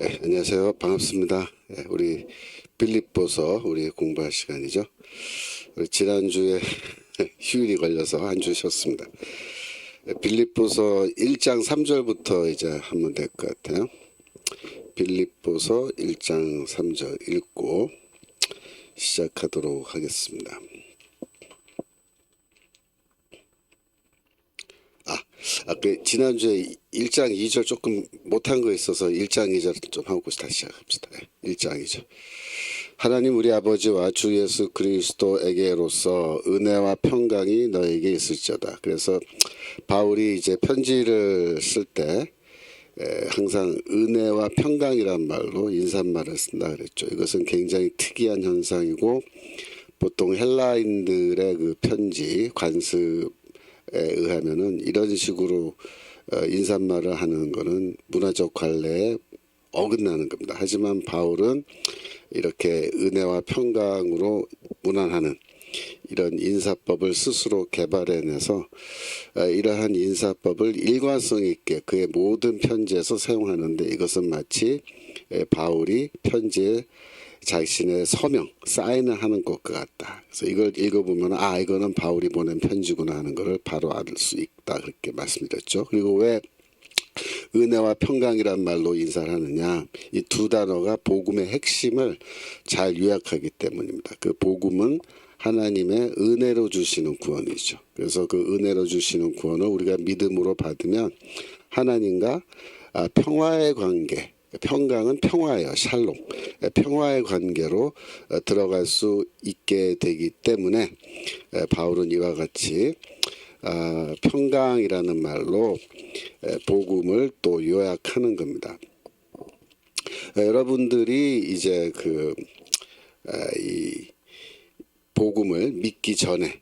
네, 안녕하세요. 반갑습니다. 네, 우리 빌립보서 우리 공부할 시간이죠. 우리 지난주에 휴일이 걸려서 한 주 쉬었습니다. 네, 빌립보서 1장 3절부터 이제 하면 될 것 같아요. 빌립보서 1장 3절 읽고 시작하도록 하겠습니다. 지난주에 1장 2절 조금 못한 거 있어서 1장 2절 좀 하고 다시 시작합시다. 1장 2절. 하나님 우리 아버지와 주 예수 그리스도에게로서 은혜와 평강이 너에게 있을지어다. 그래서 바울이 이제 편지를 쓸 때 항상 은혜와 평강이란 말로 인사말을 쓴다 그랬죠. 이것은 굉장히 특이한 현상이고 보통 헬라인들의 그 편지 관습 의하면은 이런 식으로 인사말을 하는 것은 문화적 관례에 어긋나는 겁니다. 하지만 바울은 이렇게 은혜와 평강으로 문안하는 이런 인사법을 스스로 개발해내서 이러한 인사법을 일관성 있게 그의 모든 편지에서 사용하는데 이것은 마치 바울이 편지에 자신의 서명, 사인을 하는 것과 같다. 그래서 이걸 읽어보면 이거는 바울이 보낸 편지구나 하는 것을 바로 알 수 있다. 그렇게 말씀드렸죠. 그리고 왜 은혜와 평강이란 말로 인사를 하느냐. 이 두 단어가 복음의 핵심을 잘 요약하기 때문입니다. 그 복음은 하나님의 은혜로 주시는 구원이죠. 그래서 그 은혜로 주시는 구원을 우리가 믿음으로 받으면 하나님과 평화의 관계, 평강은 평화예요. 샬롬. 평화의 관계로 들어갈 수 있게 되기 때문에 바울은 이와 같이 평강이라는 말로 복음을 또 요약하는 겁니다. 여러분들이 이제 이 복음을 믿기 전에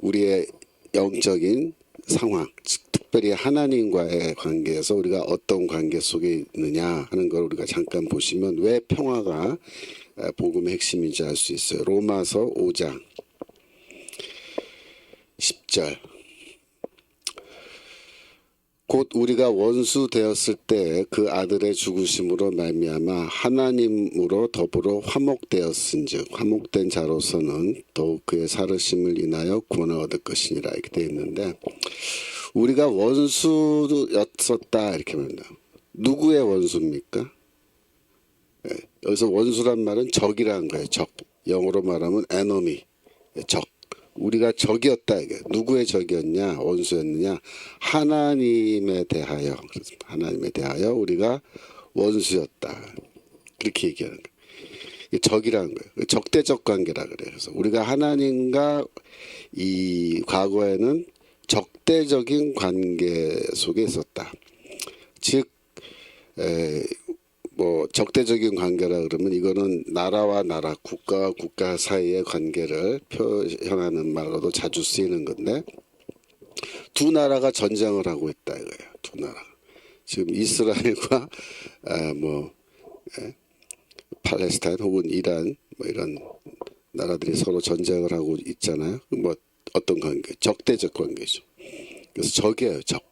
우리의 영적인 상황, 특별히 하나님과의 관계에서 우리가 어떤 관계 속에 있느냐 하는 걸 우리가 잠깐 보시면 왜 평화가 복음의 핵심인지 알 수 있어요. 로마서 5장 10절. 곧 우리가 원수 되었을 때 그 아들의 죽으심으로 말미암아 하나님으로 더불어 화목되었은즉 화목된 자로서는 더욱 그의 살으심을 인하여 구원을 얻을 것이니라 이렇게 되어 있는데 우리가 원수였었다 이렇게 말합니다. 누구의 원수입니까? 여기서 원수란 말은 적이라는 거예요. 적. 영어로 말하면 enemy, 적. 우리가 적이었다 이게 누구의 적이었냐 원수였느냐 하나님에 대하여 우리가 원수였다 그렇게 얘기하는 거예요. 적이라는 거예요. 적대적 관계라 그래요. 그래서 우리가 하나님과 이 과거에는 적대적인 관계 속에 있었다. 즉 적대적인 관계라 그러면 이거는 나라와 나라, 국가와 국가 사이의 관계를 표현하는 말로도 자주 쓰이는 건데 두 나라가 전쟁을 하고 있다 이거예요. 두 나라. 지금 이스라엘과 팔레스타인 혹은 이란 이런 나라들이 서로 전쟁을 하고 있잖아요. 어떤 관계? 적대적 관계죠. 그래서 적이에요. 적.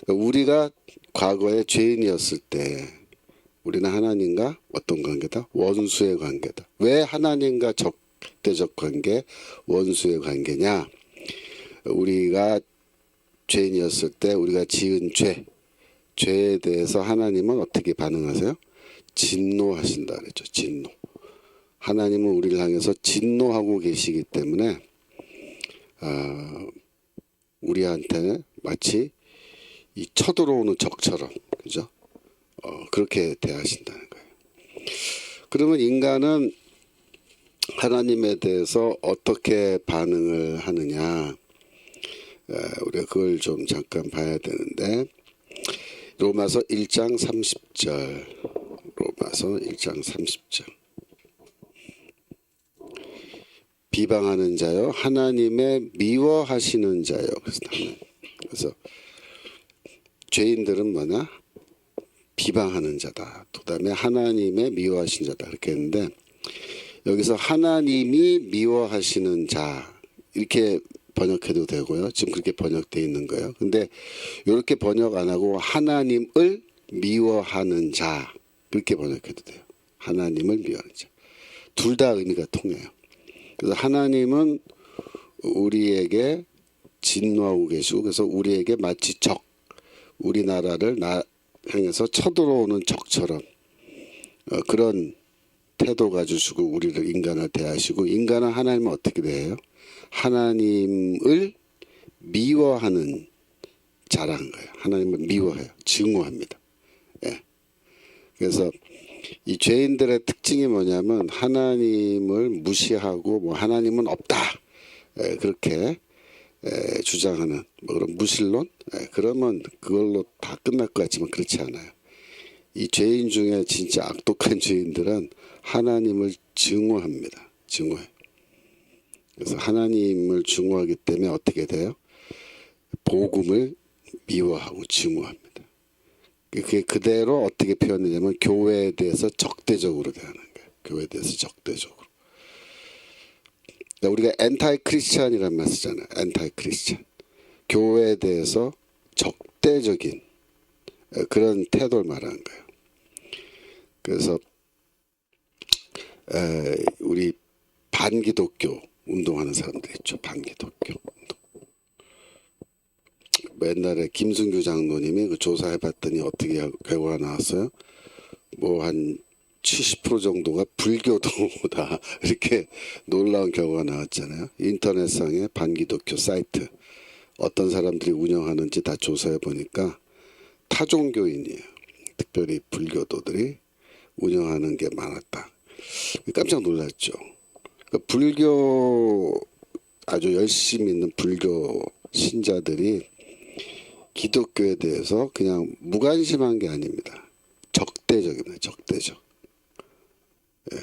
그러니까 우리가 과거에 죄인이었을 때 우리는 하나님과 어떤 관계다? 원수의 관계다. 왜 하나님과 적대적 관계, 원수의 관계냐? 우리가 죄인이었을 때 우리가 지은 죄에 대해서 하나님은 어떻게 반응하세요? 진노하신다 그랬죠. 진노. 하나님은 우리를 향해서 진노하고 계시기 때문에 우리한테 마치 이 쳐들어오는 적처럼 그죠? 그렇게 대하신다는 거예요. 그러면 인간은 하나님에 대해서 어떻게 반응을 하느냐 우리가 그걸 좀 잠깐 봐야 되는데 로마서 1장 30절 로마서 1장 30절 비방하는 자요 하나님의 미워하시는 자요. 그래서 죄인들은 뭐냐? 비방하는 자다. 그다음에 하나님의 미워하신 자다. 그렇게 했는데 여기서 하나님이 미워하시는 자 이렇게 번역해도 되고요. 지금 그렇게 번역되어 있는 거예요. 근데 이렇게 번역 안 하고 하나님을 미워하는 자, 그렇게 번역해도 돼요. 하나님을 미워하는 자. 둘 다 의미가 통해요. 그래서 하나님은 우리에게 진노하고 계시고, 그래서 우리에게 마치 적, 우리나라를 향해서 쳐들어오는 적처럼 그런 태도 가지시고 우리를 인간을 대하시고, 인간은 하나님은 어떻게 대해요? 하나님을 미워하는 자라는 거예요. 하나님을 미워해요. 증오합니다. 예. 그래서 이 죄인들의 특징이 뭐냐면 하나님을 무시하고 뭐 하나님은 없다, 그렇게 주장하는 뭐 그런 무신론, 그러면 그걸로 다 끝날 것 같지만 그렇지 않아요. 이 죄인 중에 진짜 악독한 죄인들은 하나님을 증오합니다. 증오해. 그래서 하나님을 증오하기 때문에 어떻게 돼요? 복음을 미워하고 증오합니다. 그게 그대로 어떻게 표현되냐면 교회에 대해서 적대적으로 대하는 거예요. 교회에 대해서 적대적으로. 그러니까 우리가 엔타이 크리스찬이라는 말 쓰잖아요. 엔타이 크리스찬. 교회에 대해서 적대적인 그런 태도를 말하는 거예요. 그래서 우리 반기독교 운동하는 사람들 있죠. 반기독교 운동. 옛날에 김승규 장로님이 그 조사해봤더니 어떻게 결과가 나왔어요? 뭐 한 70% 정도가 불교도다, 이렇게 놀라운 결과가 나왔잖아요. 인터넷상의 반기독교 사이트 어떤 사람들이 운영하는지 다 조사해 보니까 타종교인이에요. 특별히 불교도들이 운영하는 게 많았다. 깜짝 놀랐죠. 그러니까 불교 아주 열심히 있는 불교 신자들이 기독교에 대해서 그냥 무관심한 게 아닙니다. 적대적입니다. 적대적. 예.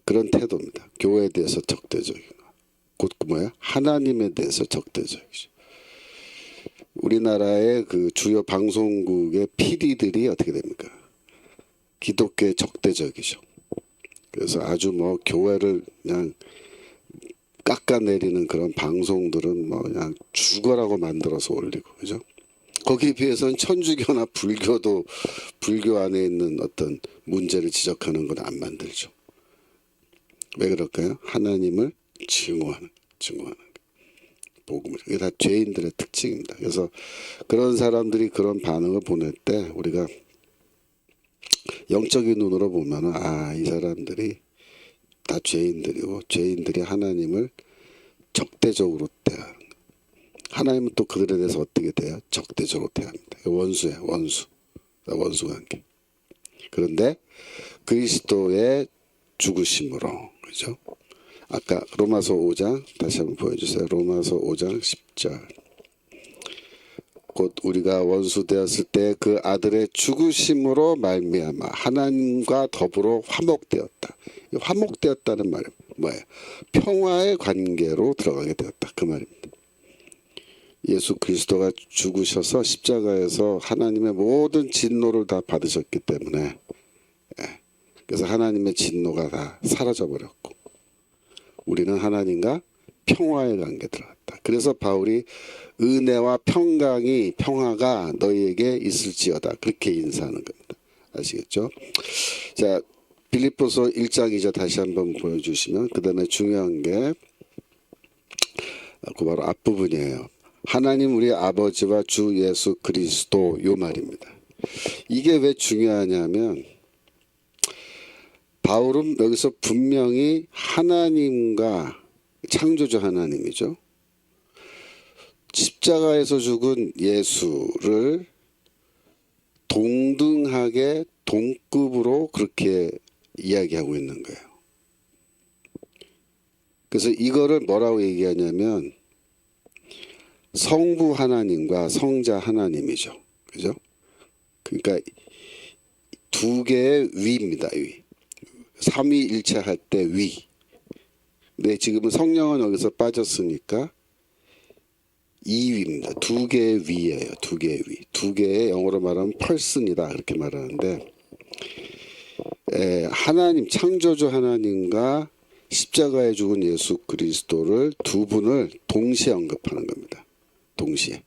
그런 태도입니다. 교회에 대해서 적대적인 거. 곧 뭐야? 하나님에 대해서 적대적이죠. 우리나라의 그 주요 방송국의 PD들이 어떻게 됩니까? 기독교에 적대적이죠. 그래서 아주 뭐 교회를 그냥 깎아내리는 그런 방송들은 뭐 그냥 죽어라고 만들어서 올리고, 그죠? 거기에 비해서는 천주교나 불교도 불교 안에 있는 어떤 문제를 지적하는 건 안 만들죠. 왜 그럴까요? 하나님을 증오하는 복음을. 이게 다 죄인들의 특징입니다. 그래서 그런 사람들이 그런 반응을 보낼 때 우리가 영적인 눈으로 보면은 이 사람들이 다 죄인들이고 죄인들이 하나님을 적대적으로 대하는 거예요. 하나님은 또 그들에 대해서 어떻게 돼요? 적대적으로 대합니다. 원수예요. 원수 관계. 그런데 그리스도의 죽으심으로, 그죠? 아까 로마서 5장 다시 한번 보여주세요. 로마서 5장 10절. 곧 우리가 원수 되었을 때 그 아들의 죽으심으로 말미암아 하나님과 더불어 화목되었다. 화목되었다는 말은 뭐예요? 평화의 관계로 들어가게 되었다, 그 말입니다. 예수 그리스도가 죽으셔서 십자가에서 하나님의 모든 진노를 다 받으셨기 때문에, 그래서 하나님의 진노가 다 사라져 버렸고 우리는 하나님과 평화의 관계에 들어갔다. 그래서 바울이 은혜와 평화가 너희에게 있을지어다, 그렇게 인사하는 겁니다. 아시겠죠? 자, 빌립보서 1장 2절 다시 한번 보여주시면, 그 다음에 중요한 게 그 바로 앞부분이에요. 하나님 우리 아버지와 주 예수 그리스도, 요 말입니다. 이게 왜 중요하냐면 바울은 여기서 분명히 하나님과, 창조주 하나님이죠, 십자가에서 죽은 예수를 동등하게 동급으로 그렇게 이야기하고 있는 거예요. 그래서 이거를 뭐라고 얘기하냐면 성부 하나님과 성자 하나님이죠. 그죠? 그러니까 두 개의 위입니다. 위. 삼위일체 할 때 위. 근데 지금은 성령은 여기서 빠졌으니까 2위입니다. 두 개의 위예요. 두 개의 위. 두 개의, 영어로 말하면 펄슨이다, 그렇게 말하는데, 하나님, 창조주 하나님과 십자가에 죽은 예수 그리스도를, 두 분을 동시에 언급하는 겁니다. 동시에.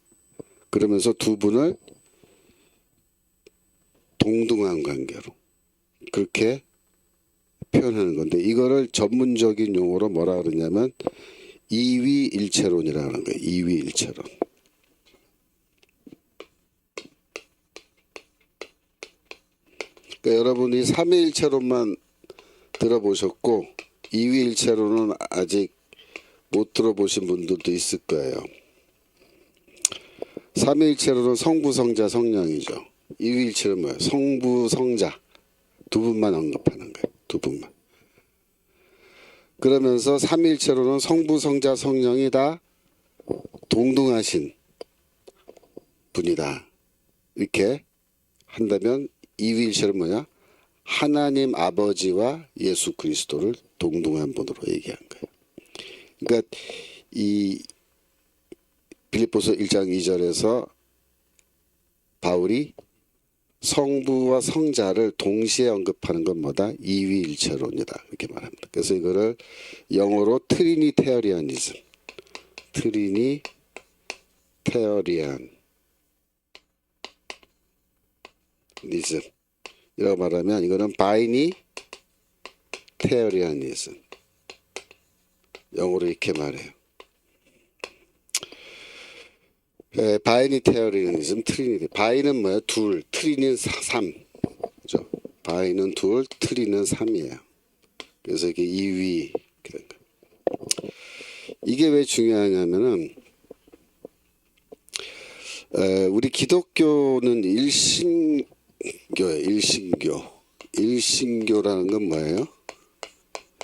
그러면서 두 분을 동등한 관계로 그렇게 표현하는 건데 이거를 전문적인 용어로 뭐라 그러냐면 이위일체론이라는 거예요. 이위일체론. 그러니까 여러분이 삼위일체론만 들어보셨고 이위일체론은 아직 못 들어보신 분들도 있을 거예요. 삼위일체론은 성부, 성자, 성령이죠. 이위일체론은 뭐예요? 성부, 성자 두 분만 언급하는 거예요. 두 분만. 그러면서 삼위일체론은 성부, 성자, 성령이 다 동등하신 분이다. 이렇게 한다면 이위일체는 뭐냐? 하나님 아버지와 예수 그리스도를 동등한 분으로 얘기한 거예요. 그러니까 이 빌립보서 1장 2절에서 바울이 성부와 성자를 동시에 언급하는 건 뭐다? 이위일체론이다. 이렇게 말합니다. 그래서 이거를 영어로 트리니테어리아니즘, 트리니테어리아니즘이라고 말하면 이거는 바이니테어리아니즘, 영어로 이렇게 말해요. 바이니테어리아니즘, 트리니티. 바이는 뭐야? 둘, 트리는 3. 그죠? 바이는 둘, 트리는 3이에요. 그래서 이게 2위. 이게 왜 중요하냐면은 우리 기독교는 일신교예요. 일신교. 일신교라는 건 뭐예요?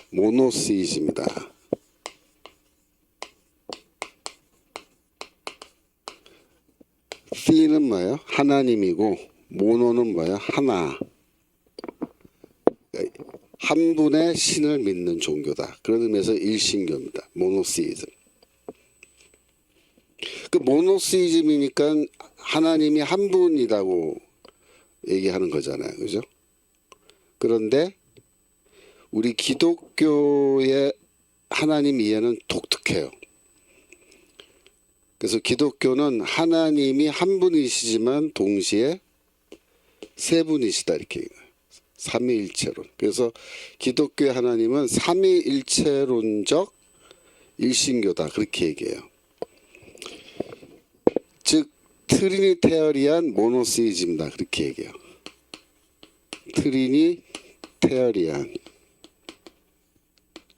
모노시즘이다. C는 뭐예요? 하나님이고 모노는 뭐예요? 하나. 한 분의 신을 믿는 종교다. 그런 의미에서 일신교입니다. 모노시즘. 그 모노시즘이니까 하나님이 한 분이라고 얘기하는 거잖아요. 그죠? 그런데 우리 기독교의 하나님 이해는 독특해요. 그래서 기독교는 하나님이 한 분이시지만 동시에 세 분이시다 이렇게 얘기해요. 삼위일체론. 그래서 기독교의 하나님은 삼위일체론적 일신교다 그렇게 얘기해요. 즉 트리니테어리안 모노시즘이다 그렇게 얘기해요. 트리니테어리안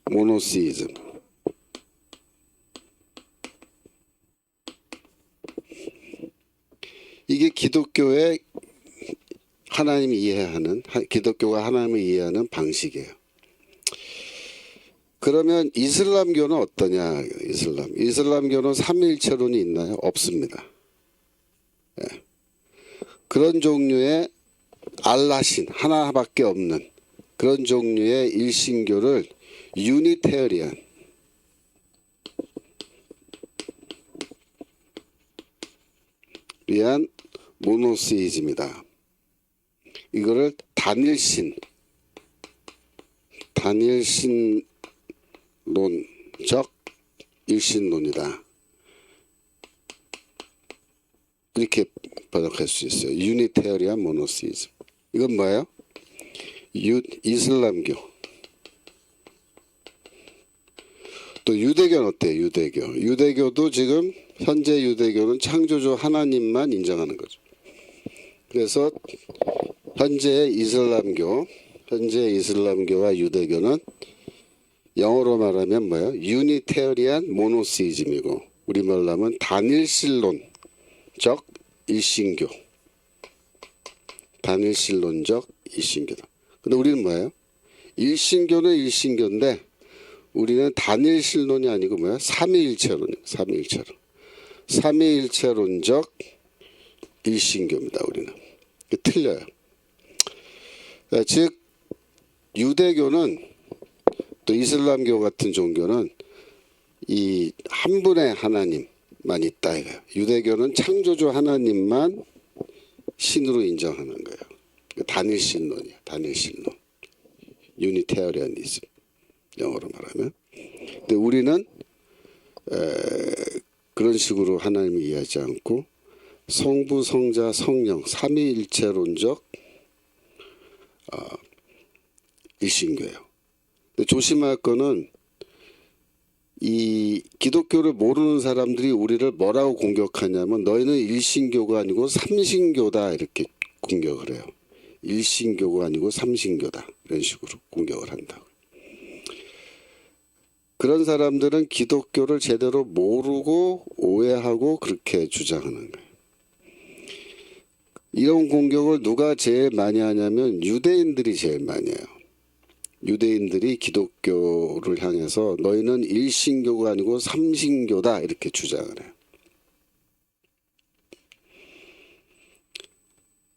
모노시즘. 이게 기독교의 하나님이 이해하는, 기독교가 하나님을 이해하는 방식이에요. 그러면 이슬람교는 어떠냐? 이슬람교는 삼위일체론이 있나요? 없습니다. 네. 그런 종류의 알라신 하나밖에 없는 그런 종류의 일신교를 유니테어리안 위한 모노시즘이다. 이거를 단일신론적 일신론이다. 이렇게 번역할 수 있어요. 유니테어리안 모노시즘. 이건 뭐예요? 이슬람교. 또 유대교는 어때요? 유대교도 지금 현재 유대교는 창조주 하나님만 인정하는 거죠. 그래서 현재 이슬람교와 유대교는 영어로 말하면 뭐예요? 유니테어리안 모노시즘이고 우리말로 하면 단일신론적 일신교. 단일신론적 일신교다. 근데 우리는 뭐예요? 일신교는 일신교인데 우리는 단일신론이 아니고 뭐야? 삼위일체론이에요. 삼위일체론적 일신교입니다. 우리는. 틀려요. 즉 유대교는 또 이슬람교 같은 종교는 이 한 분의 하나님만 있다 이거예요. 유대교는 창조주 하나님만 신으로 인정하는 거예요. 단일신론이에요. 단일신론. 유니테어리아니즘. 영어로 말하면. 근데 우리는 그런 식으로 하나님을 이해하지 않고 성부, 성자, 성령 삼위일체론적 일신교예요. 근데 조심할 거는 이 기독교를 모르는 사람들이 우리를 뭐라고 공격하냐면 너희는 일신교가 아니고 삼신교다 이렇게 공격을 해요. 일신교가 아니고 삼신교다 이런 식으로 공격을 한다고. 그런 사람들은 기독교를 제대로 모르고 오해하고 그렇게 주장하는 거예요. 이런 공격을 누가 제일 많이 하냐면 유대인들이 제일 많이 해요. 유대인들이 기독교를 향해서 너희는 일신교가 아니고 삼신교다 이렇게 주장을 해요.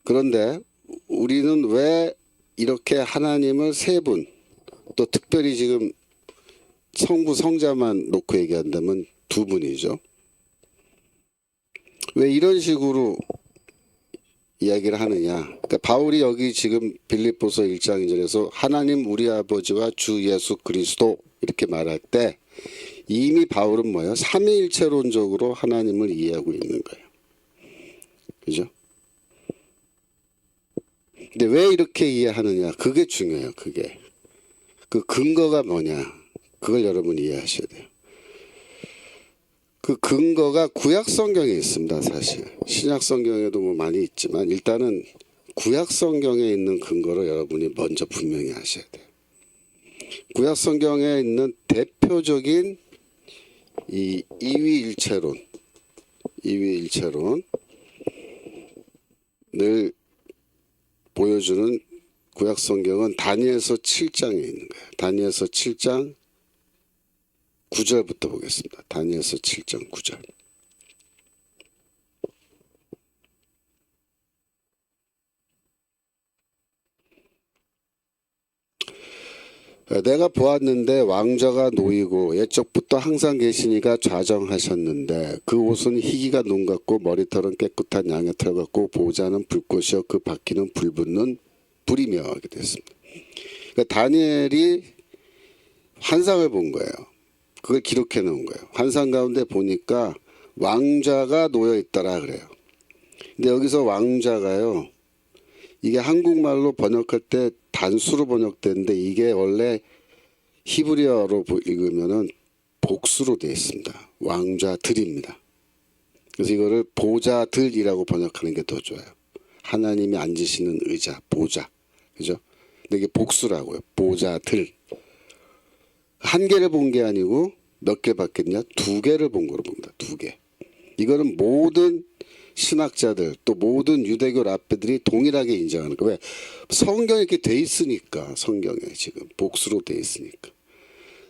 그런데 우리는 왜 이렇게 하나님을 세 분, 또 특별히 지금 성부 성자만 놓고 얘기한다면 두 분이죠. 왜 이런 식으로 이야기를 하느냐. 그러니까 바울이 여기 지금 빌립보서 1장 2절에서 하나님 우리 아버지와 주 예수 그리스도 이렇게 말할 때 이미 바울은 뭐예요? 삼위일체론적으로 하나님을 이해하고 있는 거예요. 그죠? 근데 왜 이렇게 이해하느냐? 그게 중요해요. 그게. 그 근거가 뭐냐? 그걸 여러분이 이해하셔야 돼요. 그 근거가 구약 성경에 있습니다. 사실 신약 성경에도 뭐 많이 있지만 일단은 구약 성경에 있는 근거를 여러분이 먼저 분명히 아셔야 돼요. 구약 성경에 있는 대표적인 이 이위일체론을 보여주는 구약 성경은 다니엘서 7장에 있는 거예요. 다니엘서 7장 9절부터 보겠습니다. 다니엘서 7장 9절. 내가 보았는데 왕좌가 놓이고 옛적부터 항상 계시니가 좌정하셨는데 그 옷은 희기가 눈 같고 머리털은 깨끗한 양의 털 같고 보좌는 불꽃이요 그 바퀴는 불붙는 불이며 이렇게 됐습니다. 그러니까 다니엘이 환상을 본 거예요. 그걸 기록해 놓은 거예요. 환상 가운데 보니까 왕좌가 놓여 있더라 그래요. 근데 여기서 왕좌가요. 이게 한국말로 번역할 때 단수로 번역되는데 이게 원래 히브리어로 읽으면은 복수로 되어 있습니다. 왕좌들입니다. 그래서 이거를 보좌들이라고 번역하는 게 더 좋아요. 하나님이 앉으시는 의자, 보좌. 그죠? 근데 이게 복수라고요. 보좌들. 한 개를 본 게 아니고 몇 개 봤겠냐? 두 개를 본 거로 봅니다. 두 개. 이거는 모든 신학자들 또 모든 유대교 랍비들이 동일하게 인정하는 거예요. 왜? 성경에 이렇게 돼 있으니까. 성경에 지금 복수로 돼 있으니까.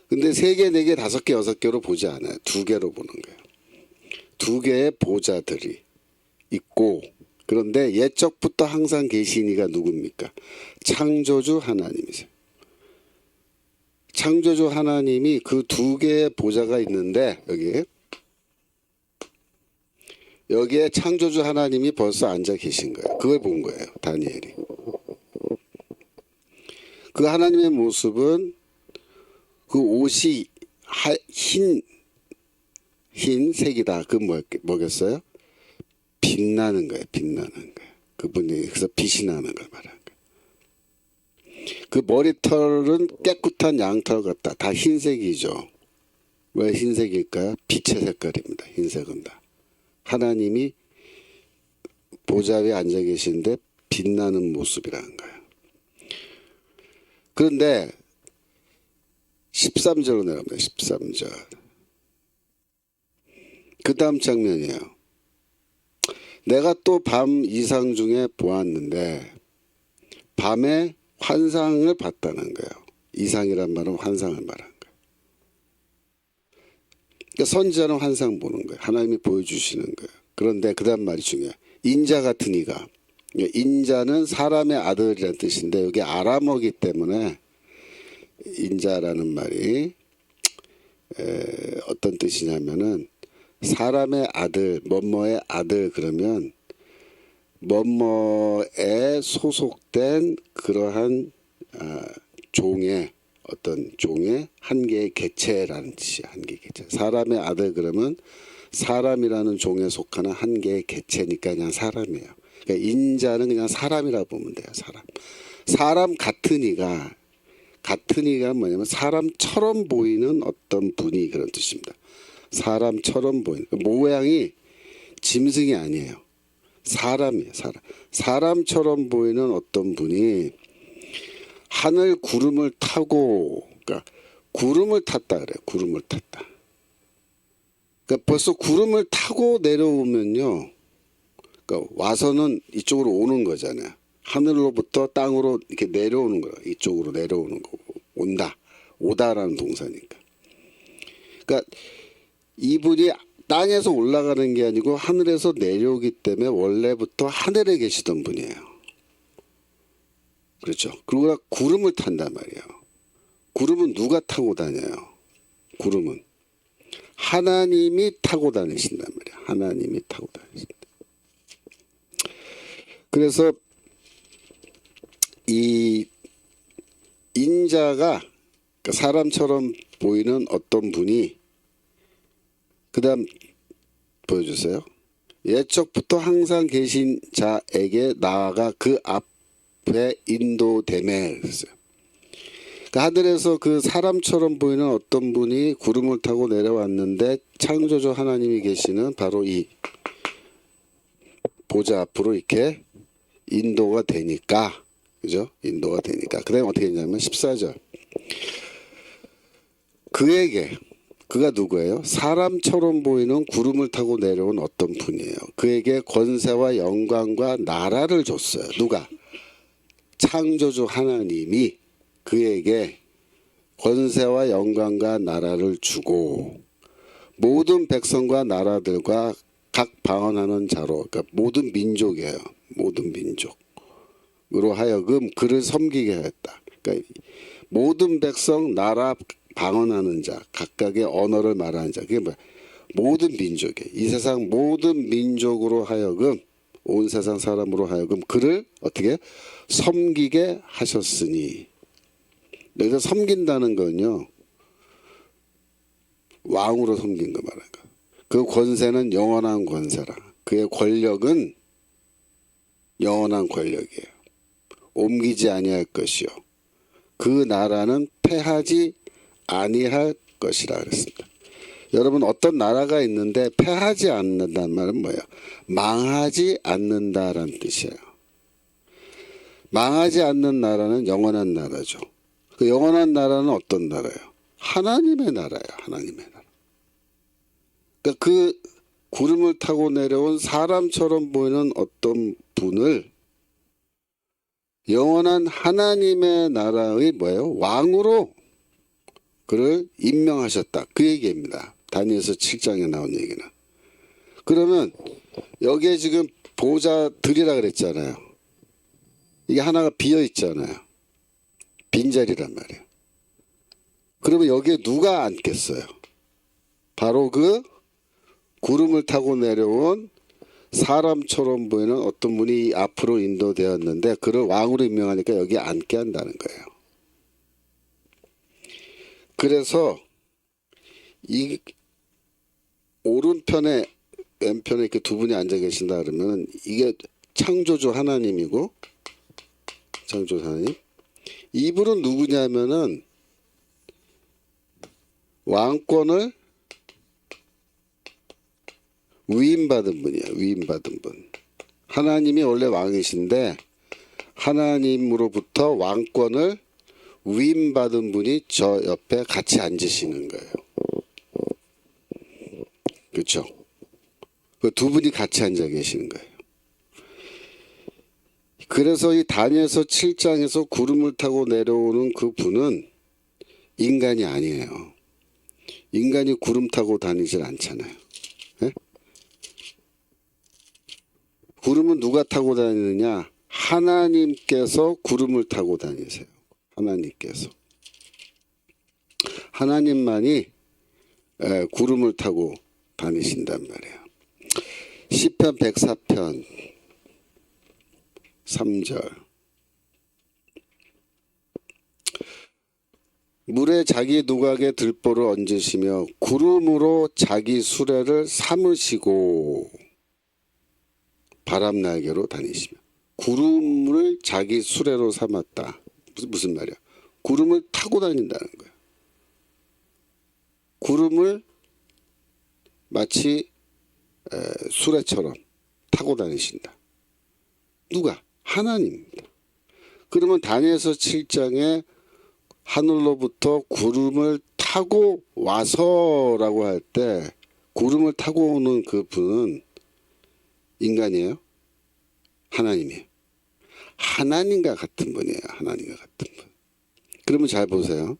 근데 세 개, 네 개, 다섯 개, 여섯 개로 보지 않아요. 두 개로 보는 거예요. 두 개의 보좌들이 있고 그런데 옛적부터 항상 계신 이가 누굽니까? 창조주 하나님이세요. 창조주 하나님이 그 두 개의 보좌가 있는데 여기에 창조주 하나님이 벌써 앉아 계신 거예요. 그걸 본 거예요. 다니엘이. 그 하나님의 모습은 그 옷이 흰 색이다. 그 뭐겠어요? 빛나는 거예요. 빛나는 거예요. 그분이 그래서 빛이 나는 걸 말하는 거예요. 그 머리털은 깨끗한 양털 같다. 다 흰색이죠. 왜 흰색일까요? 빛의 색깔입니다. 흰색은 다. 하나님이 보좌 위에 앉아 계시는데 빛나는 모습이라는 거예요. 그런데 13절로 내려갑니다. 13절. 그 다음 장면이에요. 내가 또 밤 이상 중에 보았는데 밤에 환상을 봤다는 거예요. 이상이란 말은 환상을 말하는 거예요. 그러니까 선지자는 환상 보는 거예요. 하나님이 보여주시는 거예요. 그런데 그 다음 말이 중요해요. 인자 같은 이가. 인자는 사람의 아들이라는 뜻인데 여기 아람어기 때문에 인자라는 말이 어떤 뜻이냐면은 사람의 아들, 뭐뭐의 아들 그러면 뭐뭐에 소속된 그러한 종의 어떤 종의 한 개의 개체라는 뜻이야. 한 개의 개체. 사람의 아들 그러면 사람이라는 종에 속하는 한 개의 개체니까 그냥 사람이에요. 그러니까 인자는 그냥 사람이라고 보면 돼요. 사람. 사람 같은 이가 뭐냐면 사람처럼 보이는 어떤 분이 그런 뜻입니다. 사람처럼 보이는 모양이 짐승이 아니에요. 사람이에요. 사람처럼 보이는 어떤 분이 하늘 구름을 타고, 그러니까 구름을 탔다 그래요. 구름을 탔다. 그러니까 벌써 구름을 타고 내려오면요, 그러니까 와서는 이쪽으로 오는 거잖아요. 하늘로부터 땅으로 이렇게 내려오는 거예요. 이쪽으로 내려오는 거고, 오다라는 동사니까. 그러니까 이분이 땅에서 올라가는 게 아니고 하늘에서 내려오기 때문에 원래부터 하늘에 계시던 분이에요. 그렇죠. 그러고 구름을 탄단 말이에요. 구름은 누가 타고 다녀요? 구름은 하나님이 타고 다니신단 말이에요. 하나님이 타고 다니신다. 그래서 이 인자가 사람처럼 보이는 어떤 분이, 그 다음 보여주세요. 예적부터 항상 계신 자에게 나아가 그 앞에 인도되매 그랬어요. 그러니까 하늘에서 그 사람처럼 보이는 어떤 분이 구름을 타고 내려왔는데 창조주 하나님이 계시는 바로 이 보좌 앞으로 이렇게 인도가 되니까, 그죠? 인도가 되니까. 그 다음에 어떻게 했냐면 14절. 그가 누구예요? 사람처럼 보이는 구름을 타고 내려온 어떤 분이에요. 그에게 권세와 영광과 나라를 줬어요. 누가? 창조주 하나님이 그에게 권세와 영광과 나라를 주고 모든 백성과 나라들과 각 방언하는 자로, 그러니까 모든 민족이에요. 모든 민족으로 하여금 그를 섬기게 하였다. 그러니까 모든 백성, 나라, 방언하는 자, 각각의 언어를 말하는 자, 그게 뭐야? 모든 민족이에요. 이 세상 모든 민족으로 하여금, 온 세상 사람으로 하여금 그를 어떻게 섬기게 하셨으니. 여기서 섬긴다는 건요, 왕으로 섬긴 거 말하는 거. 그 권세는 영원한 권세라. 그의 권력은 영원한 권력이에요. 옮기지 아니할 것이요. 그 나라는 패하지 아니할 것이라 그랬습니다. 여러분, 어떤 나라가 있는데 패하지 않는다는 말은 뭐예요? 망하지 않는다라는 뜻이에요. 망하지 않는 나라는 영원한 나라죠. 그 영원한 나라는 어떤 나라예요? 하나님의 나라예요. 하나님의 나라. 그러니까 그 구름을 타고 내려온 사람처럼 보이는 어떤 분을 영원한 하나님의 나라의 뭐예요? 왕으로 그를 임명하셨다. 그 얘기입니다. 다니엘서 7장에 나온 얘기는. 그러면 여기에 지금 보좌들이라 그랬잖아요. 이게 하나가 비어 있잖아요. 빈자리란 말이에요. 그러면 여기에 누가 앉겠어요? 바로 그 구름을 타고 내려온 사람처럼 보이는 어떤 분이 앞으로 인도되었는데 그를 왕으로 임명하니까 여기에 앉게 한다는 거예요. 그래서 이 오른편에 왼편에 이렇게 두 분이 앉아 계신다 그러면 이게 창조주 하나님이고, 창조주 하나님, 이분은 누구냐면은 왕권을 위임받은 분이에요. 위임받은 분. 하나님이 원래 왕이신데 하나님으로부터 왕권을 위임받은 분이 저 옆에 같이 앉으시는 거예요. 그렇죠? 그 두 분이 같이 앉아 계시는 거예요. 그래서 이 다니엘서 7장에서 구름을 타고 내려오는 그 분은 인간이 아니에요. 인간이 구름 타고 다니질 않잖아요. 네? 구름은 누가 타고 다니느냐? 하나님께서 구름을 타고 다니세요. 하나님께서. 하나님만이 구름을 타고 다니신단 말이에요. 시편 104편 3절. 물에 자기 누각에 들보를 얹으시며 구름으로 자기 수레를 삼으시고 바람 날개로 다니시며. 구름을 자기 수레로 삼았다. 무슨 말이야? 구름을 타고 다닌다는 거야. 구름을 마치 수레처럼 타고 다니신다. 누가? 하나님입니다. 그러면 다니엘서 7장에 하늘로부터 구름을 타고 와서라고 할 때 구름을 타고 오는 그 분은 인간이에요? 하나님이에요. 하나님과 같은 분이에요. 하나님과 같은 분. 그러면 잘 보세요.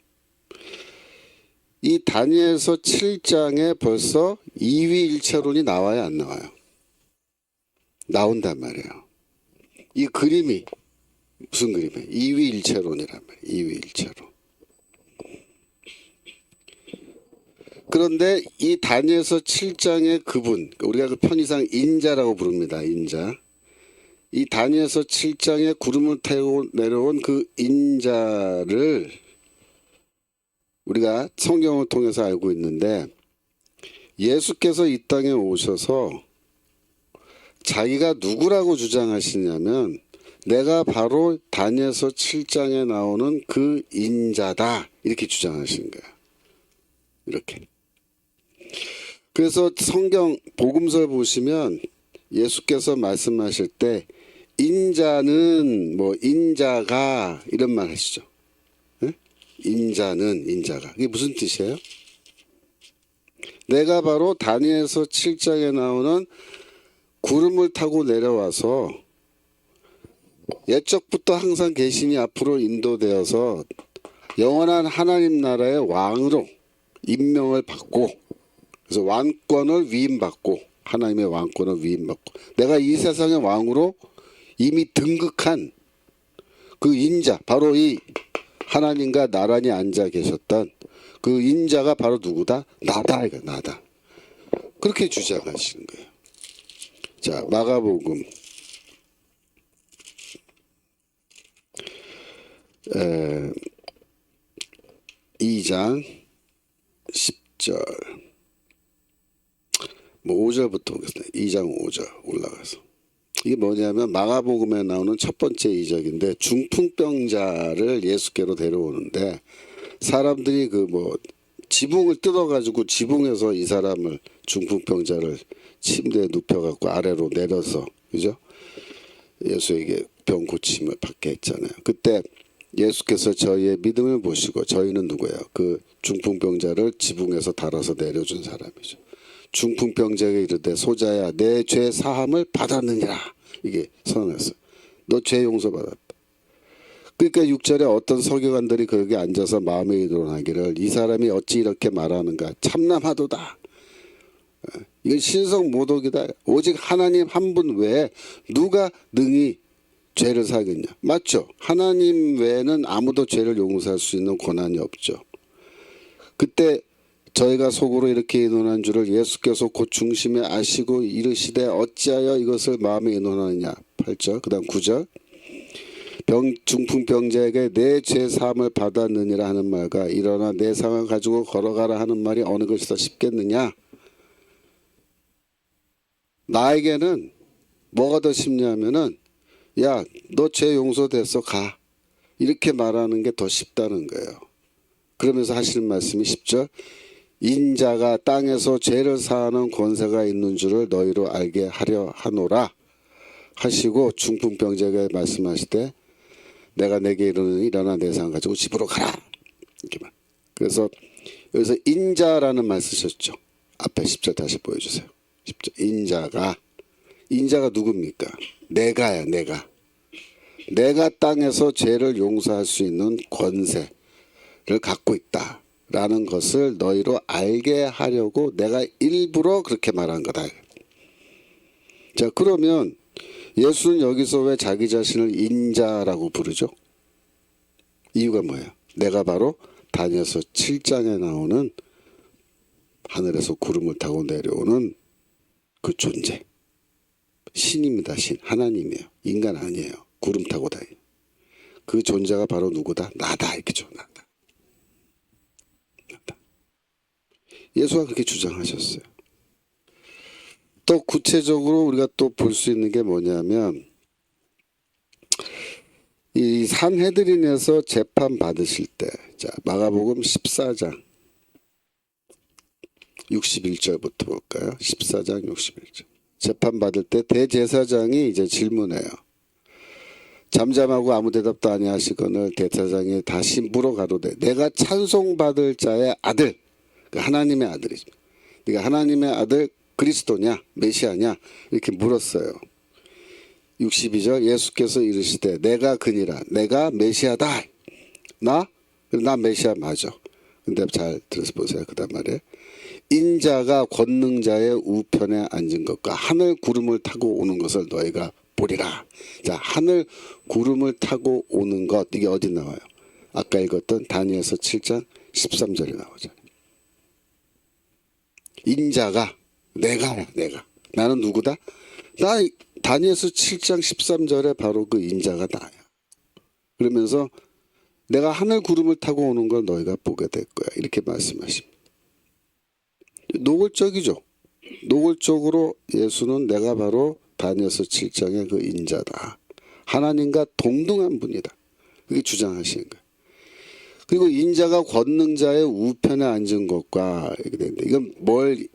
이 다니엘서 7장에 벌써 이위일체론이 나와요, 안 나와요? 나온단 말이에요. 이 그림이 무슨 그림이에요? 이위일체론이란 말이에요. 이위일체론. 그런데 이 다니엘서 7장의 그분, 우리가 그 편의상 인자라고 부릅니다. 인자. 이 다니엘서 7장에 구름을 타고 내려온 그 인자를 우리가 성경을 통해서 알고 있는데, 예수께서 이 땅에 오셔서 자기가 누구라고 주장하시냐면 내가 바로 다니엘서 7장에 나오는 그 인자다, 이렇게 주장하시는 거야. 이렇게. 그래서 성경 복음서를 보시면 예수께서 말씀하실 때 인자는 뭐 인자가 이런 말 하시죠. 네? 인자는 인자가. 이게 무슨 뜻이에요? 내가 바로 다니엘서 7장에 나오는 구름을 타고 내려와서 옛적부터 항상 계시니 앞으로 인도되어서 영원한 하나님 나라의 왕으로 임명을 받고, 그래서 왕권을 위임받고, 하나님의 왕권을 위임받고, 내가 이 세상의 왕으로 이미 등극한 그 인자, 바로 이 하나님과 나란히 앉아 계셨던 그 인자가 바로 누구다? 나다. 이거 나다. 그렇게 주장하시는 거예요. 자, 마가복음 2장 10절 뭐 5절부터 보겠습니다. 2장 5절 올라가서. 이게 뭐냐면 마가복음에 나오는 첫 번째 이적인데, 중풍병자를 예수께로 데려오는데 사람들이 그 뭐 지붕을 뜯어가지고 지붕에서 이 사람을, 중풍병자를 침대에 눕혀갖고 아래로 내려서, 그죠? 예수에게 병 고침을 받게 했잖아요. 그때 예수께서 저희의 믿음을 보시고, 저희는 누구예요? 그 중풍병자를 지붕에서 달아서 내려준 사람이죠. 중풍병자에게 이르되 소자야 내 죄 사함을 받았느니라, 이게 선언했어요. 너 죄 용서받았다. 그러니까 6절에 어떤 서기관들이 거기 앉아서 마음에 의논하기를 이 사람이 어찌 이렇게 말하는가, 참남하도다. 이건 신성모독이다. 오직 하나님 한 분 외에 누가 능히 죄를 사겠냐. 맞죠? 하나님 외에는 아무도 죄를 용서할 수 있는 권한이 없죠. 그때 저희가 속으로 이렇게 의논한 줄을 예수께서 곧 중심에 아시고 이르시되 어찌하여 이것을 마음에 의논하느냐. 8절 그 다음 9절 중풍병자에게 내 죄 사함을 받았느니라 하는 말과 일어나 내 상을 가지고 걸어가라 하는 말이 어느 것이 더 쉽겠느냐. 나에게는 뭐가 더 쉽냐면은 야, 너 죄 용서됐어, 가. 이렇게 말하는 게 더 쉽다는 거예요. 그러면서 하시는 말씀이 10절 인자가 땅에서 죄를 사하는 권세가 있는 줄을 너희로 알게 하려 하노라 하시고, 중풍병자에게 말씀하시되 내가 내게 이르노니 일어나 내 상 가지고 집으로 가라. 이렇게만. 그래서 여기서 인자라는 말 쓰셨죠. 앞에 10절 다시 보여주세요. 10절 인자가 누굽니까? 내가야. 내가 땅에서 죄를 용서할 수 있는 권세를 갖고 있다라는 것을 너희로 알게 하려고 내가 일부러 그렇게 말한 거다. 자, 그러면 예수는 여기서 왜 자기 자신을 인자라고 부르죠? 이유가 뭐예요? 내가 바로 다니엘서 7장에 나오는 하늘에서 구름을 타고 내려오는 그 존재. 신입니다. 신. 하나님이에요. 인간 아니에요. 구름 타고 다니. 그 존재가 바로 누구다? 나다. 이렇게죠. 나다. 예수가 그렇게 주장하셨어요. 또 구체적으로 우리가 또 볼 수 있는 게 뭐냐면 이 산헤드린에서 재판 받으실 때, 자, 마가복음 14장 61절부터 볼까요? 14장 61절. 재판 받을 때 대제사장이 이제 질문해요. 잠잠하고 아무 대답도 아니하시거늘 대제사장이 다시 물어가로되 내가 찬송받을 자의 아들, 하나님의 아들이죠. 네가 하나님의 아들 그리스도냐 메시아냐 이렇게 물었어요. 62절 예수께서 이르시되 내가 그니라 내가 메시아다. 나 메시아 맞아. 근데 잘 들어서 보세요. 그 다음 말에 인자가 권능자의 우편에 앉은 것과 하늘 구름을 타고 오는 것을 너희가 보리라. 자, 하늘 구름을 타고 오는 것 이게 어디 나와요? 아까 읽었던 다니엘서 7장 13절에 나오죠. 인자가 내가 나는 누구다? 나 다니엘서 7장 13절에 바로 그 인자가 나야. 그러면서 내가 하늘 구름을 타고 오는 걸 너희가 보게 될 거야. 이렇게 말씀하십니다. 노골적이죠. 노골적으로 예수는 내가 바로 다니엘서 7장의 그 인자다. 하나님과 동등한 분이다. 그게 주장하시는 거예요. 그리고 인자가 권능자의 우편에 앉은 것과 이렇게 되는데 이건 뭘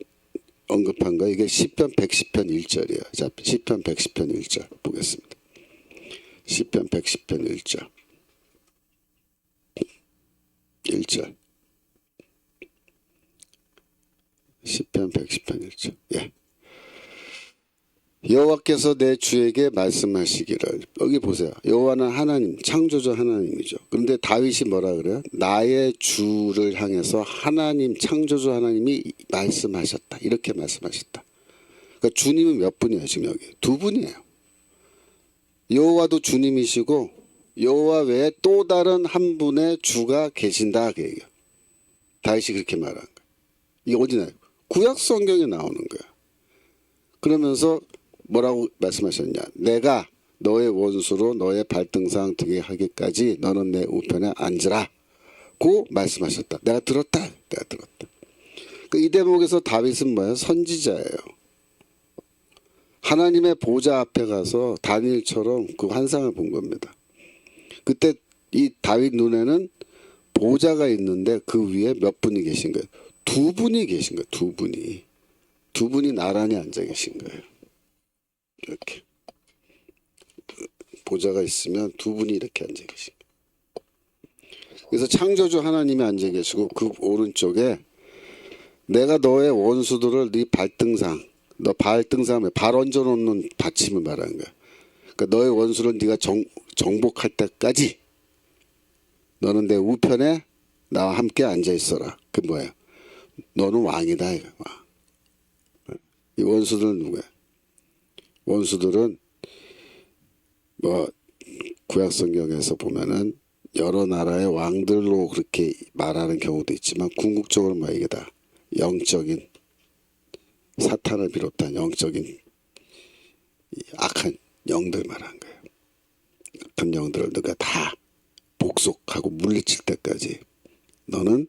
언급한가? 이게 시편 110편 1절이에요. 자, 시편 110편 1절 보겠습니다. 시편 110편 1절. 1절. 시편 110편 1절. 예. 여호와께서 내 주에게 말씀하시기를. 여기 보세요. 여호와는 하나님, 창조주 하나님이죠. 그런데 다윗이 뭐라 그래요? 나의 주를 향해서 하나님, 창조주 하나님이 말씀하셨다. 이렇게 말씀하셨다. 그러니까 주님은 몇 분이에요? 지금 여기 두 분이에요. 여호와도 주님이시고 여호와 외에 또 다른 한 분의 주가 계신다. 그 얘기예요. 다윗이 그렇게 말한 거예요. 이게 어디 나요? 구약 성경에 나오는 거야. 그러면서 뭐라고 말씀하셨냐? 내가 너의 원수로 너의 발등상 되게 하기까지 너는 내 우편에 앉으라. 고 말씀하셨다. 내가 들었다. 이 대목에서 다윗은 뭐예요? 선지자예요. 하나님의 보좌 앞에 가서 다니엘처럼 그 환상을 본 겁니다. 그때 이 다윗 눈에는 보좌가 있는데 그 위에 몇 분이 계신 거예요? 두 분이 계신 거예요. 두 분이 나란히 앉아 계신 거예요. 이렇게 보좌가 있으면 두 분이 이렇게 앉아 계신 거예요. 그래서 창조주 하나님이 앉아 계시고 그 오른쪽에 내가 너의 원수들을 네 발등상, 너 발등상에 발 얹어 놓는 받침을 말하는 거야. 그러니까 너의 원수를 네가 정복할 때까지 너는 내 우편에 나와 함께 앉아 있어라. 그 뭐예요? 너는 왕이다. 이 원수들은 누구야? 원수들은 뭐 구약 성경에서 보면은 여러 나라의 왕들로 그렇게 말하는 경우도 있지만 궁극적으로 뭐 이게다 영적인 사탄을 비롯한 영적인 악한 영들 말하는 거예요. 악한 영들을 너가 다 복속하고 물리칠 때까지 너는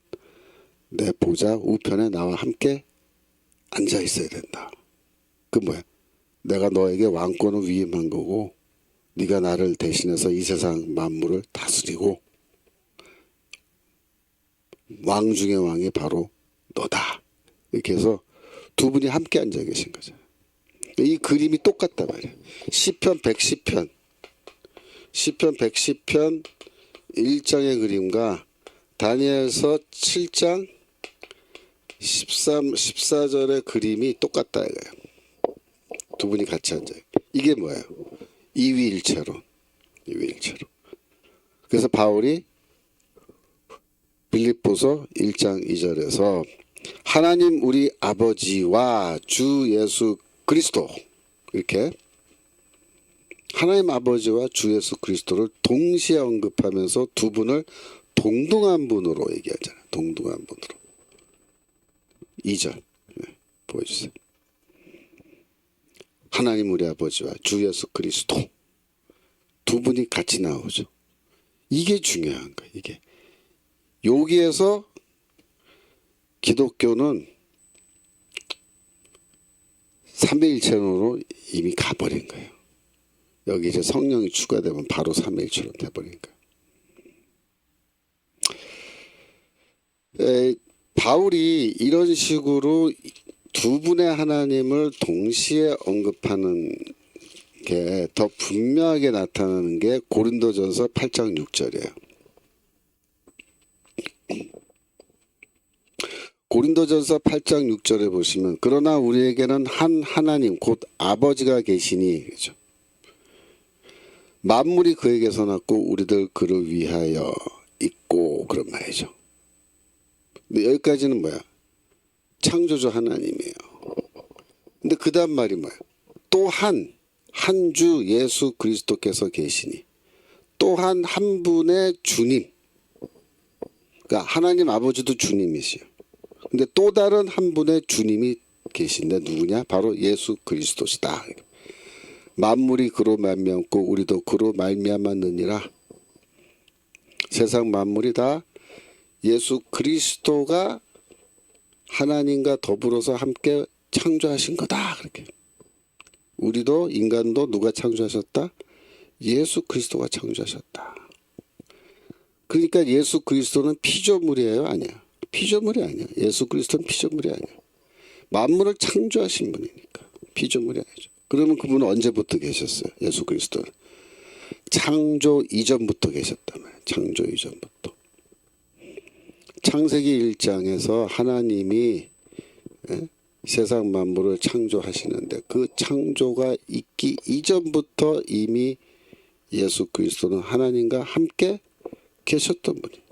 내 보좌 우편에 나와 함께 앉아 있어야 된다. 그 뭐야? 내가 너에게 왕권을 위임한 거고 네가 나를 대신해서 이 세상 만물을 다스리고 왕 중의 왕이 바로 너다. 이렇게 해서 두 분이 함께 앉아 계신 거죠. 이 그림이 똑같단 말이에요. 시편 110편 1장의 그림과 다니엘서 7장 14절의 그림이 똑같다 이거예요. 두 분이 같이 앉아요. 이게 뭐예요? 이위일체론. 그래서 바울이 빌립보서 1장 2절에서 하나님 우리 아버지와 주 예수 그리스도 이렇게 하나님 아버지와 주 예수 그리스도를 동시에 언급하면서 두 분을 동등한 분으로 얘기하잖아요. 동등한 분으로. 2절 보여주세요. 하나님 우리 아버지와 주 예수 그리스도 두 분이 같이 나오죠. 이게 중요한 거예요. 이게 여기에서 기독교는 삼위일체론으로 이미 가버린 거예요. 여기 이제 성령이 추가되면 바로 삼위일체로 돼버리니까. 바울이 이런 식으로 두 분의 하나님을 동시에 언급하는 게 더 분명하게 나타나는 게 고린도전서 8장 6절이에요. 고린도전서 8장 6절에 보시면 그러나 우리에게는 한 하나님 곧 아버지가 계시니, 그죠? 만물이 그에게서 났고 우리들 그를 위하여 있고, 그런 말이죠. 근데 여기까지는 뭐야? 창조주 하나님이에요. 근데 그 다음 말이 뭐야? 또한 한 주 예수 그리스도께서 계시니, 또한 한 분의 주님, 그러니까 하나님 아버지도 주님이시요. 근데 또 다른 한 분의 주님이 계신데 누구냐? 바로 예수 그리스도시다. 만물이 그로 말미암고 우리도 그로 말미암았느니라. 세상 만물이 다 예수 그리스도가 하나님과 더불어서 함께 창조하신 거다. 그렇게. 우리도 인간도 누가 창조하셨다? 예수 그리스도가 창조하셨다. 그러니까 예수 그리스도는 피조물이에요? 아니야. 피조물이 아니야. 예수 그리스도는 피조물이 아니야. 만물을 창조하신 분이니까 피조물이 아니죠. 그러면 그분은 언제부터 계셨어요? 예수 그리스도는 창조 이전부터 계셨단 말이에요. 창조 이전부터. 창세기 1장에서 하나님이 세상 만물을 창조하시는데 그 창조가 있기 이전부터 이미 예수 그리스도는 하나님과 함께 계셨던 분이에요.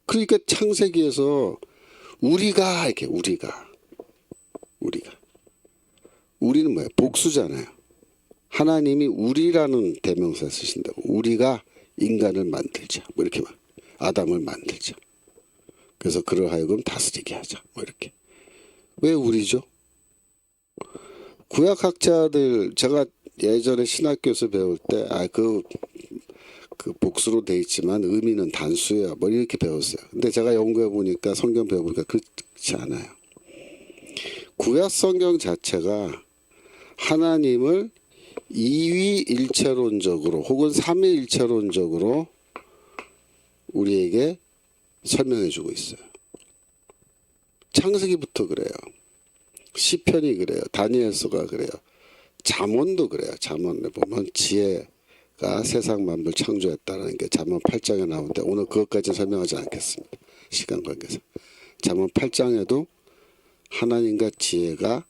그러니까 창세기에서 우리가 이렇게 우리는 뭐예요? 복수잖아요. 하나님이 우리라는 대명사 쓰신다고. 우리가 인간을 만들자. 뭐 이렇게 말. 아담을 만들자. 그래서 그를 하여금 다스리게 하자. 뭐 이렇게. 왜 우리죠? 구약학자들, 제가 예전에 신학교에서 배울 때 그 복수로 돼 있지만 의미는 단수야. 뭐 이렇게 배웠어요. 근데 제가 연구해 보니까, 성경 배워보니까 그렇지 않아요. 구약 성경 자체가 하나님을 이위일체론적으로 혹은 삼위일체론적으로 우리에게 설명해 주고 있어요. 창세기부터 그래요. 시편이 그래요. 다니엘서가 그래요. 잠언도 그래요. 잠언에 보면 지혜가 세상 만물 창조했다는 게 잠언 8장에 나오는데 오늘 그것까지는 설명하지 않겠습니다. 시간 관계상. 잠언 8장에도 하나님과 지혜가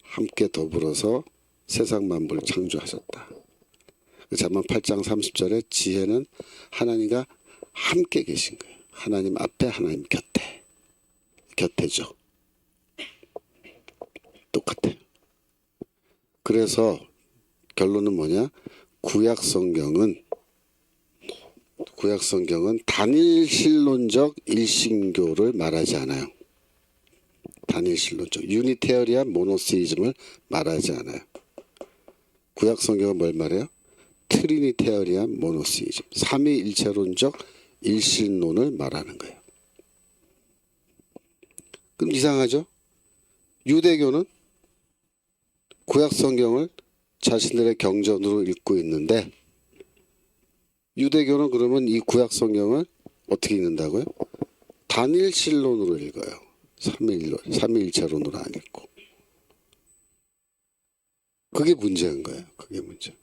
함께 더불어서 세상 만물을 창조하셨다. 잠언 8장 30절에 지혜는 하나님과 함께 계신 거예요. 하나님 앞에, 하나님 곁에죠. 똑같아요. 그래서 결론은 뭐냐? 구약 성경은 단일신론적 일신교를 말하지 않아요. 단일신론적 유니테어리한 모노시즘을 말하지 않아요. 구약 성경은 뭘 말해요? 트리니테어리한 모노시즘, 삼위일체론적 일신론을 말하는 거예요. 그럼 이상하죠? 유대교는 구약 성경을 자신들의 경전으로 읽고 있는데 유대교는 그러면 이 구약 성경을 어떻게 읽는다고요? 단일신론으로 읽어요. 삼위일체론으로 안 읽고. 그게 문제인 거예요. 그게 문제.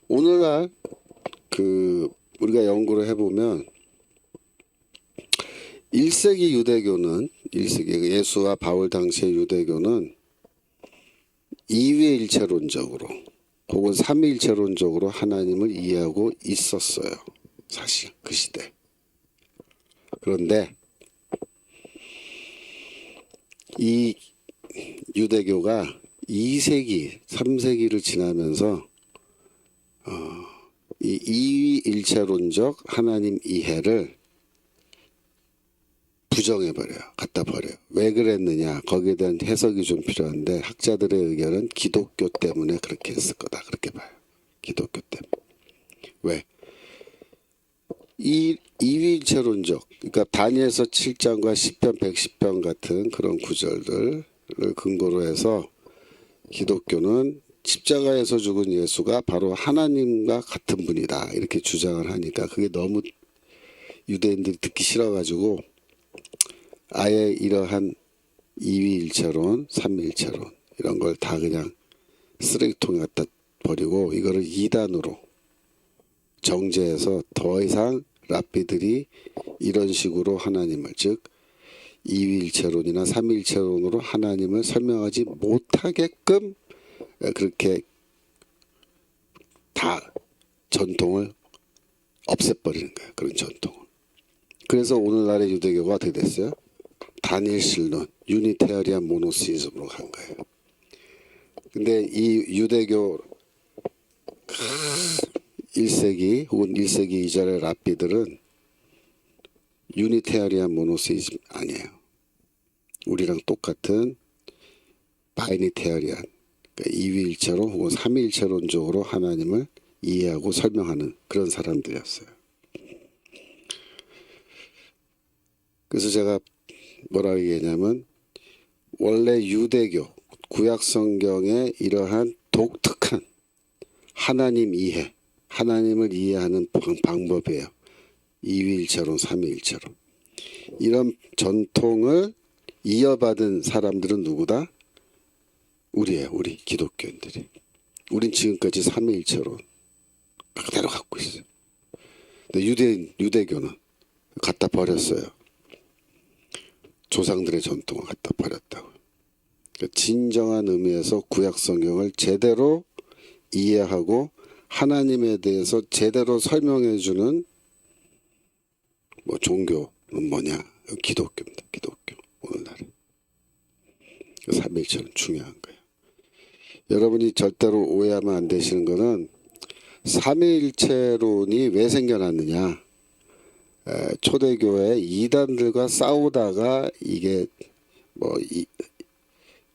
오늘날 우리가 연구를 해보면 1세기 유대교는 1세기 예수와 바울 당시의 유대교는 이위일체론적으로 혹은 삼위일체론적으로 하나님을 이해하고 있었어요. 사실 그 시대. 그런데 이 유대교가 2세기, 3세기를 지나면서 이 이위일체론적 하나님 이해를 부정해버려요. 갖다 버려요. 왜 그랬느냐. 거기에 대한 해석이 좀 필요한데 학자들의 의견은 기독교 때문에 그렇게 했을 거다. 그렇게 봐요. 기독교 때문에. 왜? 이 이위일체론적, 그러니까 다니엘서 7장과 시편 110편 같은 그런 구절들을 근거로 해서 기독교는 십자가에서 죽은 예수가 바로 하나님과 같은 분이다 이렇게 주장을 하니까 그게 너무 유대인들이 듣기 싫어가지고 아예 이러한 이위일체론, 삼위일체론 이런 걸 다 그냥 쓰레기통에 갖다 버리고 이거를 이단으로 정제해서 더 이상 랍비들이 이런 식으로 하나님을, 즉 이위일체론이나 삼위일체론으로 하나님을 설명하지 못하게끔 그렇게 다 전통을 없애버리는 거예요. 그런 전통을. 그래서 오늘날의 유대교가 어떻게 됐어요? 단일신론, 유니테어리안 모노시즘으로 간 거예요. 근데 이 유대교 1세기 혹은 1세기 이전의 랍비들은 유니테어리안 모노시즘 아니에요. 우리랑 똑같은 바이니테어리안, 그러니까 이위일체론 혹은 삼위일체론적으로 하나님을 이해하고 설명하는 그런 사람들이었어요. 그래서 제가 뭐라고 얘기하냐면 원래 유대교 구약 성경의 이러한 독특한 하나님 이해, 하나님을 이해하는 방법이에요. 이위일체론, 삼위일체론. 이런 전통을 이어받은 사람들은 누구다? 우리예요. 우리 기독교인들이. 우린 지금까지 삼위일체론 그대로 갖고 있어요. 근데 유대교는 갖다 버렸어요. 조상들의 전통을 갖다 버렸다고. 그러니까 진정한 의미에서 구약 성경을 제대로 이해하고 하나님에 대해서 제대로 설명해주는 뭐 종교는 뭐냐? 기독교입니다. 기독교. 오늘날에. 삼위일체는 중요한 거예요. 여러분이 절대로 오해하면 안 되시는 거는 삼위일체론이 왜 생겨났느냐? 초대교회 이단들과 싸우다가 이게 뭐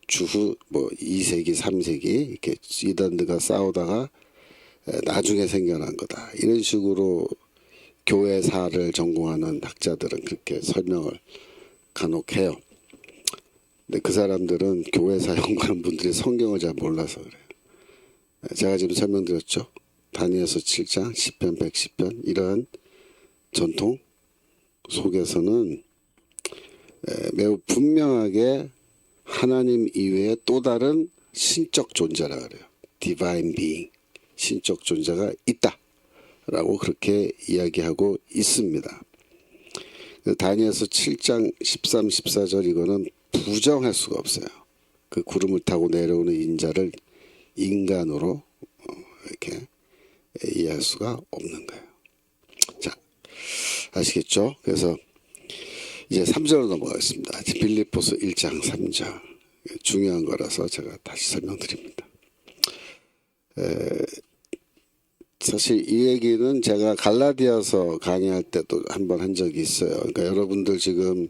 주후 뭐 2세기 3세기 이렇게 이단들과 싸우다가 나중에 생겨난 거다. 이런 식으로 교회사를 전공하는 학자들은 그렇게 설명을 간혹 해요. 근데 그 사람들은 교회사 연구하는 분들이 성경을 잘 몰라서 그래요. 제가 지금 설명드렸죠. 다니엘서 7장, 시편 110편 이러한 전통 속에서는 매우 분명하게 하나님 이외에 또 다른 신적 존재라 그래요. Divine Being, 신적 존재가 있다라고 그렇게 이야기하고 있습니다. 다니엘서 7장 13, 14절 이거는 부정할 수가 없어요. 그 구름을 타고 내려오는 인자를 인간으로 이렇게 이해할 수가 없는 거예요. 자, 아시겠죠? 그래서 이제 3절로 넘어가겠습니다. 빌립보서 1장 3절. 중요한 거라서 제가 다시 설명드립니다. 사실 이 얘기는 제가 갈라디아서 강의할 때도 한번 한 적이 있어요. 그러니까 여러분들 지금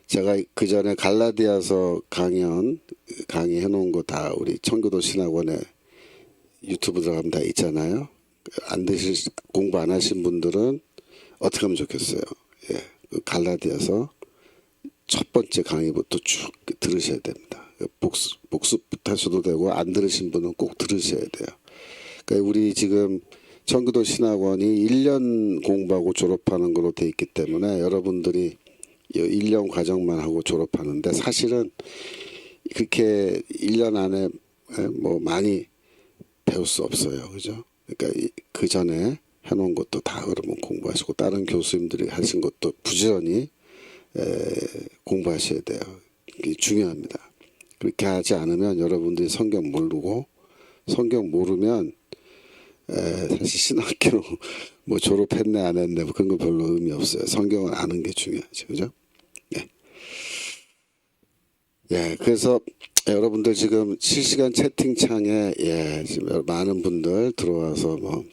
제가 그 전에 갈라디아서 강의해 놓은 거 다 우리 청교도 신학원에 유튜브 들어가면 다 있잖아요. 공부 안 하신 분들은 어떻게 하면 좋겠어요? 예, 그 갈라디아서 첫 번째 강의부터 쭉 들으셔야 됩니다. 복습부터 하셔도 되고 안 들으신 분은 꼭 들으셔야 돼요. 그러니까 우리 지금 청교도 신학원이 1년 공부하고 졸업하는 걸로 돼 있기 때문에 여러분들이 1년 과정만 하고 졸업하는데 사실은 그렇게 1년 안에 뭐 많이 배울 수 없어요. 그죠? 그러니까 그 전에 해놓은 것도 다 그러면 공부하시고 다른 교수님들이 하신 것도 부지런히 공부하셔야 돼요. 이게 중요합니다. 그렇게 하지 않으면 여러분들이 성경 모르고 성경 모르면 사실 신학교 뭐 졸업했네 안 했네 뭐 그런 거 별로 의미 없어요. 성경을 아는 게 중요하죠. 그죠? 네. 예, 그래서 여러분들 지금 실시간 채팅창에 지금 많은 분들 들어와서 뭐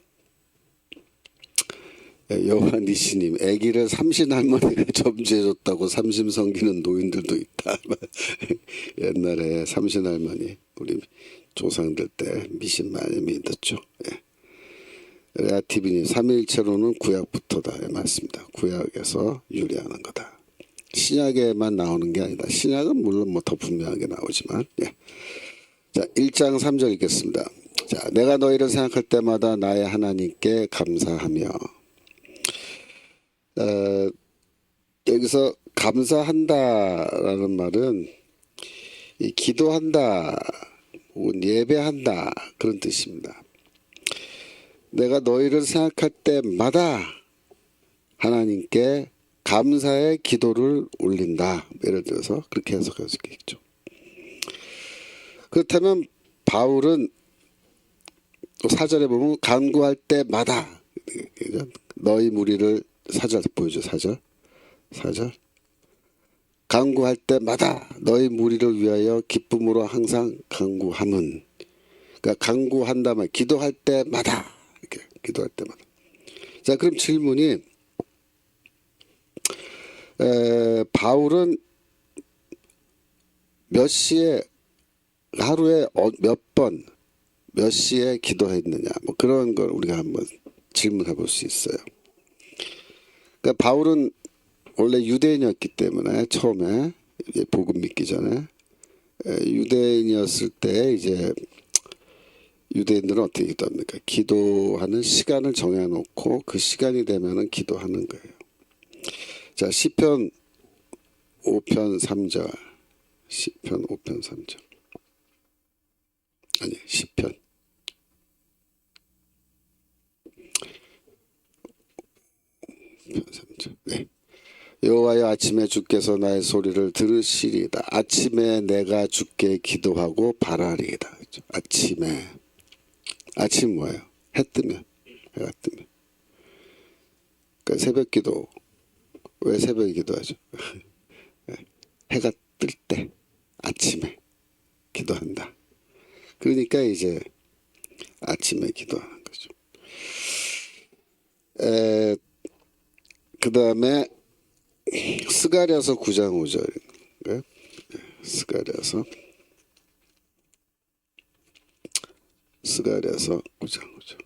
여호와 니시님 아기를 삼신할머니가 점지해줬다고 삼심 섬기는 노인들도 있다. 옛날에 삼신할머니 우리 조상들 때 미신 많이 믿었죠. 예. 레아티비니 삼위일체론은 구약부터다. 예, 맞습니다. 구약에서 유래하는 거다. 신약에만 나오는 게 아니다. 신약은 물론 뭐 더 분명하게 나오지만 예. 자, 1장 3절 읽겠습니다. 자, 내가 너희를 생각할 때마다 나의 하나님께 감사하며 여기서 감사한다라는 말은 이 기도한다 혹은 예배한다 그런 뜻입니다. 내가 너희를 생각할 때마다 하나님께 감사의 기도를 올린다. 예를 들어서 그렇게 해석할 수 있겠죠. 그렇다면 바울은 또 4절에 보면 간구할 때마다 너희 무리를 4절 보여줘. 4절 간구할 때마다 너희 무리를 위하여 기쁨으로 항상 간구함은 그러니까 간구한다면 기도할 때마다 이렇게 기도할 때마다. 자, 그럼 질문이 바울은 몇 시에 하루에 몇 번 몇 시에 기도했느냐 뭐 그런 걸 우리가 한번 질문해 볼 수 있어요. 그러니까 바울은 원래 유대인이었기 때문에 처음에 복음 믿기 전에 유대인이었을 때 이제 유대인들은 어떻게 기도합니까? 기도하는 시간을 정해놓고 그 시간이 되면은 기도하는 거예요. 자, 시편 5편 3절 시편 5편 3절 아니 시편 네. 여호와여 아침에 주께서 나의 소리를 들으시리이다. 아침에 내가 주께 기도하고 바라리이다. 그렇죠? 아침에 아침 뭐예요? 해 뜨면 해가 뜨면 그러니까 새벽 기도 왜 새벽에 기도하죠? 해가 뜰 때 아침에 기도한다. 그러니까 이제 아침에 기도하는 거죠. 그 다음에 스가랴서 9장 5절 스가랴서 9장 5절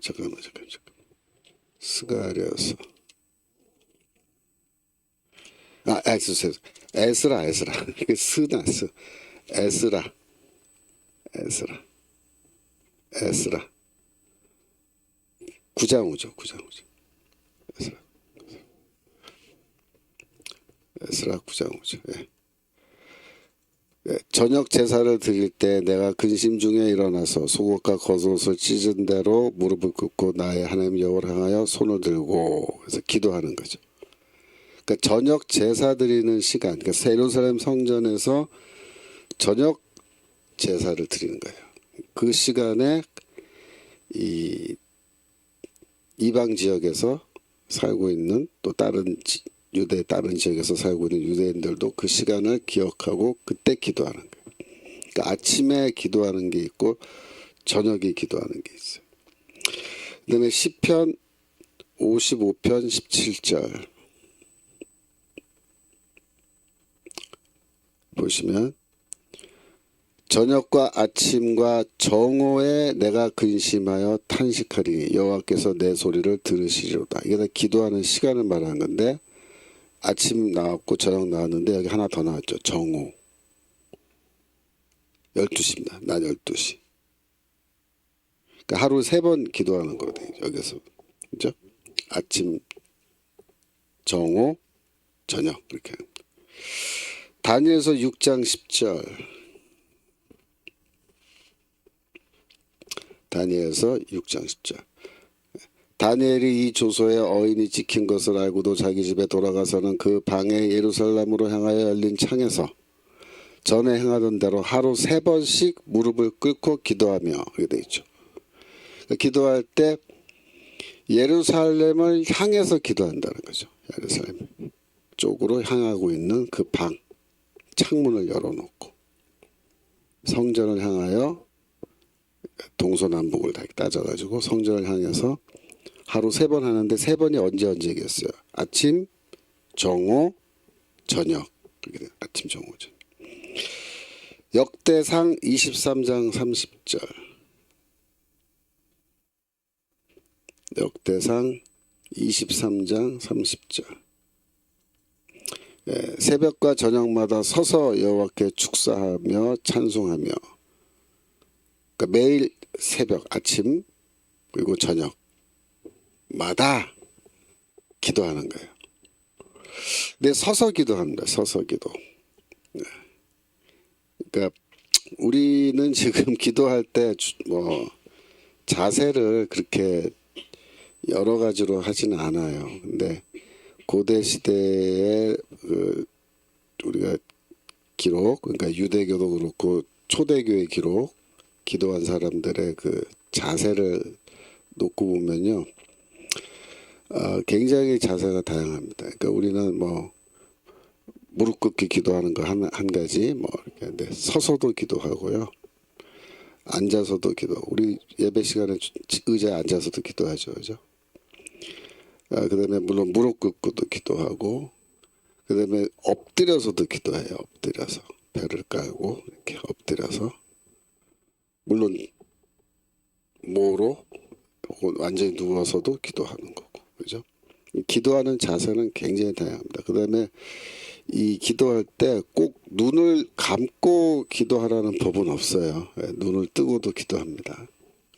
잠깐만 스가랴서 에스라 이게 스나 스 에스라 9장 5절 에스라 9장 5절 예. 예. 저녁 제사를 드릴 때 내가 근심 중에 일어나서 속옷과 겉옷을 찢은 대로 무릎을 꿇고 나의 하나님 여호와를 향하여 손을 들고 그래서 기도하는 거죠. 그러니까 저녁 제사 드리는 시간, 그러니까 예루살렘 성전에서 저녁 제사를 드리는 거예요. 그 시간에 이 이방 지역에서 살고 있는 또 유대 다른 지역에서 살고 있는 유대인들도 그 시간을 기억하고 그때 기도하는 거예요. 그러니까 아침에 기도하는 게 있고 저녁에 기도하는 게 있어요. 그다음에 시편 55편 17절 보시면 저녁과 아침과 정오에 내가 근심하여 탄식하리니 여호와께서 내 소리를 들으시리로다. 이게 다 기도하는 시간을 말하는 건데 아침 나왔고 저녁 나왔는데 여기 하나 더 나왔죠. 정오 12시입니다. 낮 12시. 그러니까 하루 3번 기도하는 거거든요. 여기서 그죠? 아침, 정오, 저녁 이렇게. 다니엘서 6장 10절 다니엘서 6장 10절 다니엘이 이 조서에 어인이 찍힌 것을 알고도 자기 집에 돌아가서는 그 방에 예루살렘으로 향하여 열린 창에서 전에 행하던 대로 하루 3번씩 무릎을 꿇고 기도하며 이렇게 돼 있죠. 그러니까 기도할 때 예루살렘을 향해서 기도한다는 거죠. 예루살렘 쪽으로 향하고 있는 그 방 창문을 열어놓고 성전을 향하여 동서남북을 다 따져가지고 성전을 향해서 하루 3번 하는데 3번이 언제겠어요? 아침, 정오, 저녁. 아침, 정오, 저녁. 역대상 23장 30절 역대상 23장 30절. 새벽과 저녁마다 서서 여호와께 축사하며 찬송하며, 그러니까 매일 새벽, 아침 그리고 저녁마다 기도하는 거예요. 근데 서서 기도합니다. 서서 기도. 그러니까 우리는 지금 기도할 때 뭐 자세를 그렇게 여러 가지로 하지는 않아요. 근데 고대 시대에 우리가 기록, 그러니까 유대교도 그렇고 초대교의 기록, 기도한 사람들의 그 자세를 놓고 보면요, 굉장히 자세가 다양합니다. 그러니까 우리는 뭐 무릎 꿇기 기도하는 거 한 가지, 뭐 이렇게 근데 서서도 기도하고요, 앉아서도 기도. 우리 예배 시간에 의자에 앉아서도 기도하죠, 그죠? 그다음에 물론 무릎 꿇고도 기도하고, 그다음에 엎드려서도 기도해요. 엎드려서 배를 깔고 이렇게 엎드려서, 물론 모로 혹은 완전히 누워서도 기도하는 거고, 그죠? 기도하는 자세는 굉장히 다양합니다. 그다음에 이 기도할 때 꼭 눈을 감고 기도하라는 법은 없어요. 눈을 뜨고도 기도합니다.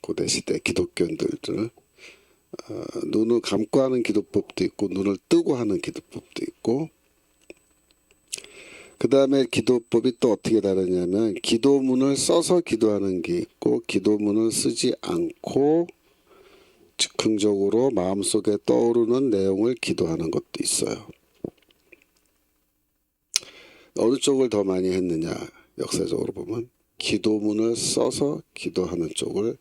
고대 시대 기독교인들은 눈을 감고 하는 기도법도 있고 눈을 뜨고 하는 기도법도 있고, 그 다음에 기도법이 또 어떻게 다르냐면 기도문을 써서 기도하는 게 있고 기도문을 쓰지 않고 즉흥적으로 마음속에 떠오르는 내용을 기도하는 것도 있어요. 어느 쪽을 더 많이 했느냐, 역사적으로 보면 기도문을 써서 기도하는 쪽을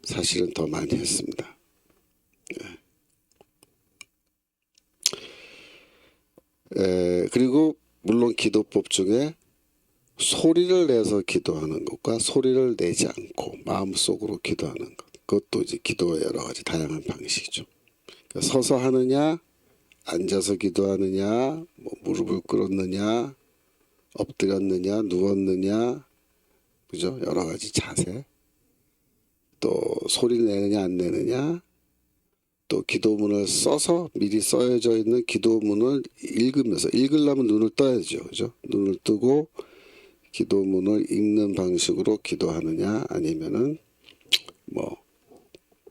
사실은 더 많이 했습니다. 그리고 물론 기도법 중에 소리를 내서 기도하는 것과 소리를 내지 않고 마음속으로 기도하는 것, 그것도 이제 기도의 여러 가지 다양한 방식이죠. 그러니까 서서 하느냐, 앉아서 기도하느냐, 뭐 무릎을 꿇었느냐, 엎드렸느냐, 누웠느냐, 그죠? 여러 가지 자세. 또 소리 내느냐 안 내느냐, 또 기도문을 써서 미리 써져 있는 기도문을 읽으면서, 읽으려면 눈을 떠야죠, 그죠? 눈을 뜨고 기도문을 읽는 방식으로 기도하느냐, 아니면은 뭐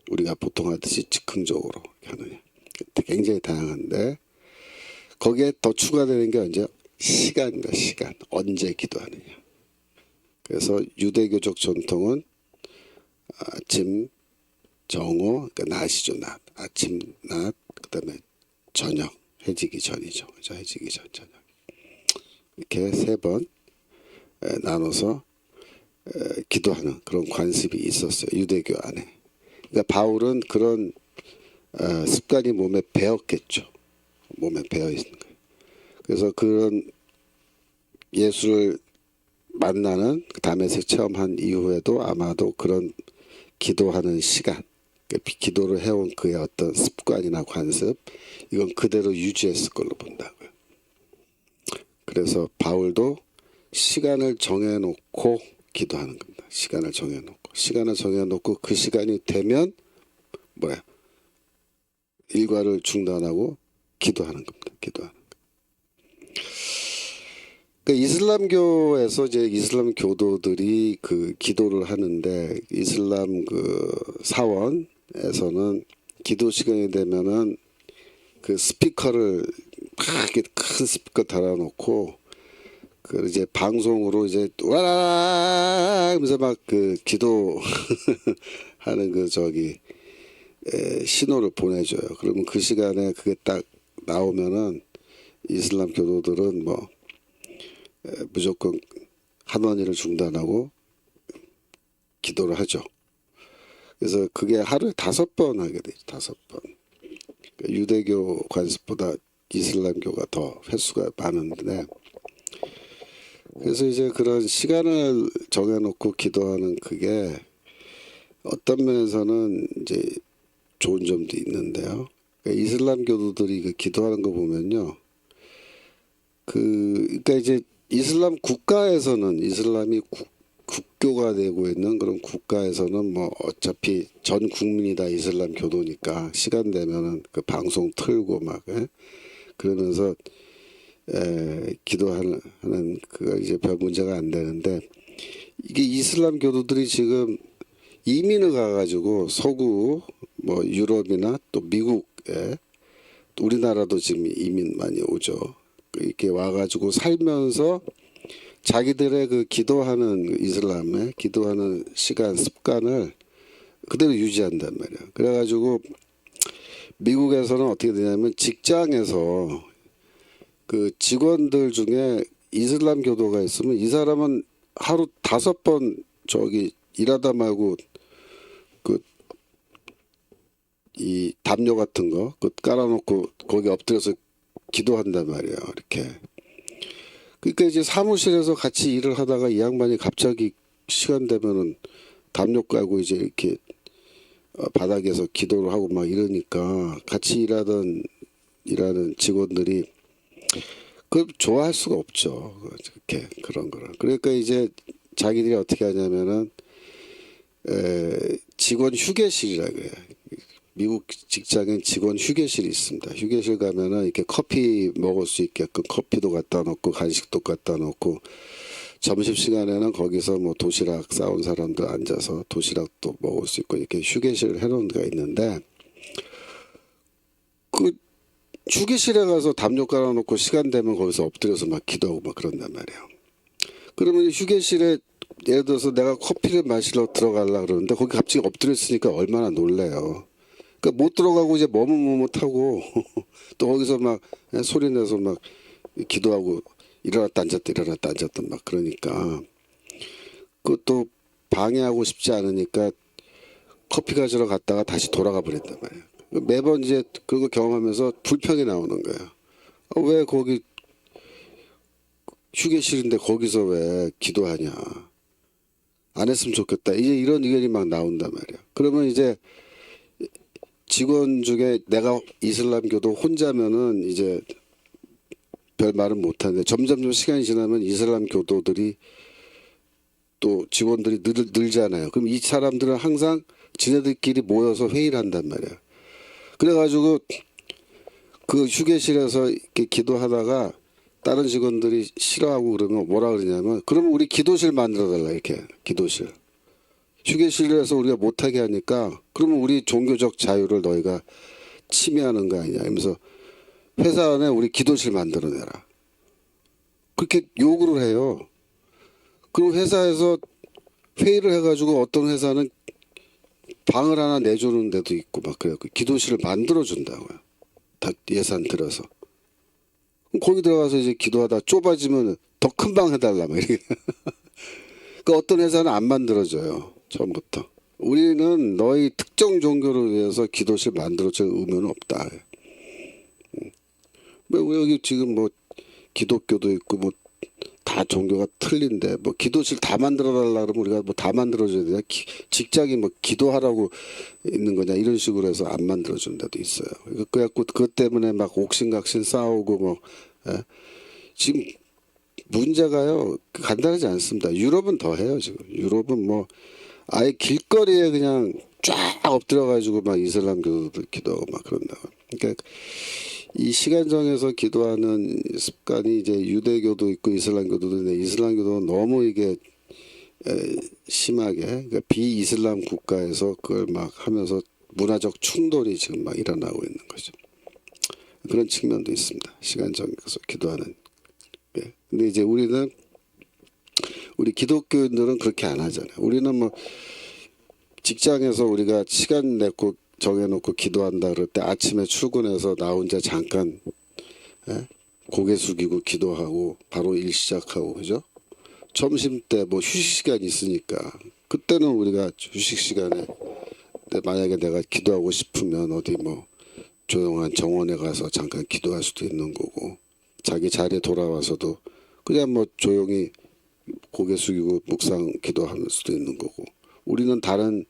우리가 보통 하듯이 즉흥적으로 하느냐, 굉장히 다양한데 거기에 더 추가되는 게 언제? 시간입니다. 시간. 언제 기도하느냐. 그래서 유대교적 전통은 아침, 정오, 그러니까 낮이죠, 낮. 아침, 낮, 그다음에 저녁, 해지기 전이죠, 그죠? 해지기 전, 저녁. 이렇게 세 번 나눠서 기도하는 그런 관습이 있었어요, 유대교 안에. 그러니까 바울은 그런 습관이 몸에 배었겠죠. 몸에 배어 있는 거예요. 그래서 그런 예수를 만나는 다메섹 체험한 이후에도 아마도 그런 기도하는 시간, 기도를 해온 그의 어떤 습관이나 관습, 이건 그대로 유지했을 걸로 본다고요. 그래서 바울도 시간을 정해놓고 기도하는 겁니다. 시간을 정해놓고 그 시간이 되면 뭐야? 일과를 중단하고 기도하는 겁니다. 기도하는 거. 그러니까 이슬람교에서 이제 이슬람 교도들이 그 기도를 하는데, 이슬람 그 사원에서는 기도 시간이 되면은 그 스피커를 막 이렇게 큰 스피커 달아놓고 그 이제 방송으로 이제 와라 하면서 막 그 기도 하는 그 저기 신호를 보내줘요. 그러면 그 시간에 그게 딱 나오면은 이슬람 교도들은 뭐 무조건 한원일을 중단하고 기도를 하죠. 그래서 그게 하루에 5번 하게 되죠. 5번. 그러니까 유대교 관습보다 이슬람교가 더 횟수가 많은데, 그래서 이제 그런 시간을 정해놓고 기도하는 그게 어떤 면에서는 이제 좋은 점도 있는데요. 그러니까 이슬람 교도들이 그 기도하는 거 보면요, 그러니까 이제 이슬람 국가에서는 이슬람이 국교가 되고 있는 그런 국가에서는 뭐 어차피 전 국민이 다 이슬람 교도니까 시간 되면은 그 방송 틀고 막 그러면서 기도하는 그가 이제 별 문제가 안 되는데, 이게 이슬람 교도들이 지금 이민을 가가지고 서구 뭐 유럽이나 또 미국에, 우리나라도 지금 이민 많이 오죠. 이렇게 와가지고 살면서 자기들의 그 기도하는 이슬람의 기도하는 시간 습관을 그대로 유지한단 말이야. 그래가지고 미국에서는 어떻게 되냐면 직장에서 그 직원들 중에 이슬람 교도가 있으면 이 사람은 하루 5번 저기 일하다 말고 그 이 담요 같은 거 그 깔아놓고 거기 엎드려서 기도한단 말이야. 이렇게. 그러니까 이제 사무실에서 같이 일을 하다가 이 양반이 갑자기 시간 되면은 담요 깔고 이제 이렇게 바닥에서 기도를 하고 막 이러니까 같이 일하는 직원들이 그걸 좋아할 수가 없죠. 그렇게 그런 거를. 그러니까 이제 자기들이 어떻게 하냐면은 직원 휴게실이라 그래요. 미국 직장엔 직원 휴게실이 있습니다. 휴게실 가면은 이렇게 커피 먹을 수 있게끔 커피도 갖다 놓고 간식도 갖다 놓고, 점심시간에는 거기서 뭐 도시락 싸온 사람들 앉아서 도시락도 먹을 수 있고 이렇게 휴게실 해놓은 데가 있는데, 그 휴게실에 가서 담요 깔아놓고 시간 되면 거기서 엎드려서 막 기도하고 막 그런단 말이에요. 그러면 휴게실에 예를 들어서 내가 커피를 마시러 들어가려고 그러는데 거기 갑자기 엎드렸으니까 얼마나 놀래요. 그러니까 못 들어가고 이제 머뭇머뭇하고 또 거기서 막 소리 내서 막 기도하고 일어났다 앉았다 일어났다 앉았다 막 그러니까 그것도 방해하고 싶지 않으니까 커피 가지러 갔다가 다시 돌아가 버린단 말이에요. 매번 이제 그거 경험하면서 불평이 나오는 거예요. 왜 거기 휴게실인데 거기서 왜 기도하냐. 안 했으면 좋겠다. 이제 이런 의견이 막 나온단 말이에요. 그러면 이제 직원 중에 내가 이슬람교도 혼자면은 이제 별 말은 못하는데, 점점 시간이 지나면 이슬람 교도들이 또 직원들이 늘잖아요. 그럼 이 사람들은 항상 지네들끼리 모여서 회의를 한단 말이야. 그래가지고 그 휴게실에서 이렇게 기도하다가 다른 직원들이 싫어하고 그러면 뭐라 그러냐면, 그러면 우리 기도실 만들어 달라. 이렇게 기도실. 휴게실에서 우리가 못하게 하니까 그러면 우리 종교적 자유를 너희가 침해하는 거 아니냐 하면서 회사 안에 우리 기도실 만들어내라. 그렇게 요구를 해요. 그럼 회사에서 회의를 해가지고 어떤 회사는 방을 하나 내주는 데도 있고 막 그래요. 기도실을 만들어준다고요. 다 예산 들어서. 그럼 거기 들어가서 이제 기도하다 좁아지면 더 큰 방 해달라. 막 이렇게. 그 어떤 회사는 안 만들어줘요. 처음부터. 우리는 너희 특정 종교를 위해서 기도실 만들어줄 의무는 없다. 왜 여기 지금 뭐 기독교도 있고 뭐 다 종교가 틀린데 뭐 기도실 다 만들어 달라 그러면 우리가 뭐 다 만들어줘야 되냐. 직장이 뭐 기도하라고 있는 거냐 이런 식으로 해서 안 만들어준 데도 있어요. 그래갖고 그것 때문에 막 옥신각신 싸우고 뭐 지금 문제가요 간단하지 않습니다. 유럽은 더 해요. 지금 유럽은 뭐 아예 길거리에 그냥 쫙 엎드려가지고 막 이슬람 교도들 기도하고 막 그런다고. 그러니까 이 시간 정해서 기도하는 습관이 이제 유대교도 있고 이슬람교도도 있는데, 이슬람교도는 너무 이게 심하게, 그러니까 비이슬람 국가에서 그걸 막 하면서 문화적 충돌이 지금 막 일어나고 있는 거죠. 그런 측면도 있습니다. 시간 정해서 기도하는. 근데 이제 우리 기독교인들은 그렇게 안 하잖아요. 우리는 뭐 직장에서 우리가 시간 내고 정해놓고 기도한다 그럴 때 아침에 출근해서 나 혼자 잠깐 고개 숙이고 기도하고 바로 일 시작하고, 그죠? 점심 때 뭐 휴식 시간이 있으니까 그때는 우리가 휴식 시간에 만약에 내가 기도하고 싶으면 어디 뭐 조용한 정원에 가서 잠깐 기도할 수도 있는 거고, 자기 자리에 돌아와서도 그냥 뭐 조용히 고개 숙이고 묵상 기도할 수도 있는 거고, 우리는 다른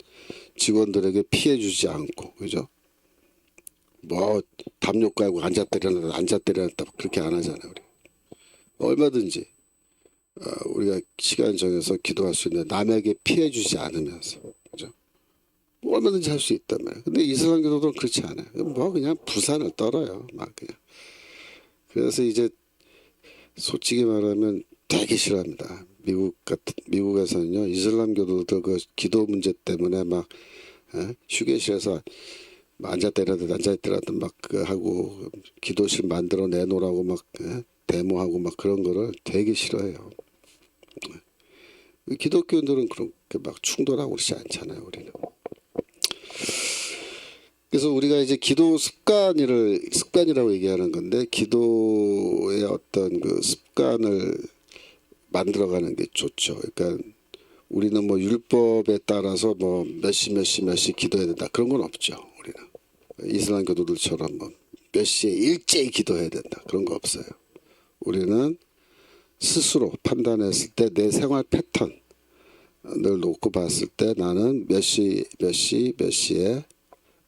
직원들에게 피해 주지 않고, 그죠? 뭐 담요 깔고 앉았다 일어났다 앉았다 일어났다 그렇게 안 하잖아요. 우리 얼마든지 우리가 시간 정해서 기도할 수 있는 남에게 피해 주지 않으면서 그죠? 뭐 얼마든지 할 수 있단 말이에요. 근데 이슬람 교도들은 그렇지 않아요. 뭐 그냥 부산을 떨어요. 막 그냥. 그래서 이제 솔직히 말하면 되게 싫어합니다. 미국에서는요 이슬람 교도들 그 기도 문제 때문에 막 휴게실에서 앉아 때라도 막 그 하고 기도실 만들어 내놓으라고 막 데모하고 막 그런 거를 되게 싫어해요. 기독교인들은 그렇게 막 충돌하고 그러지 않잖아요, 우리는. 그래서 우리가 이제 기도 습관이라고 얘기하는 건데 기도의 어떤 그 습관을 만들어가는 게 좋죠. 그러니까 우리는 뭐 율법에 따라서 뭐 몇 시 기도해야 된다 그런 건 없죠. 우리는 이슬람 교도들처럼 뭐 몇 시에 일제히 기도해야 된다 그런 거 없어요. 우리는 스스로 판단했을 때 내 생활 패턴을 놓고 봤을 때 나는 몇 시에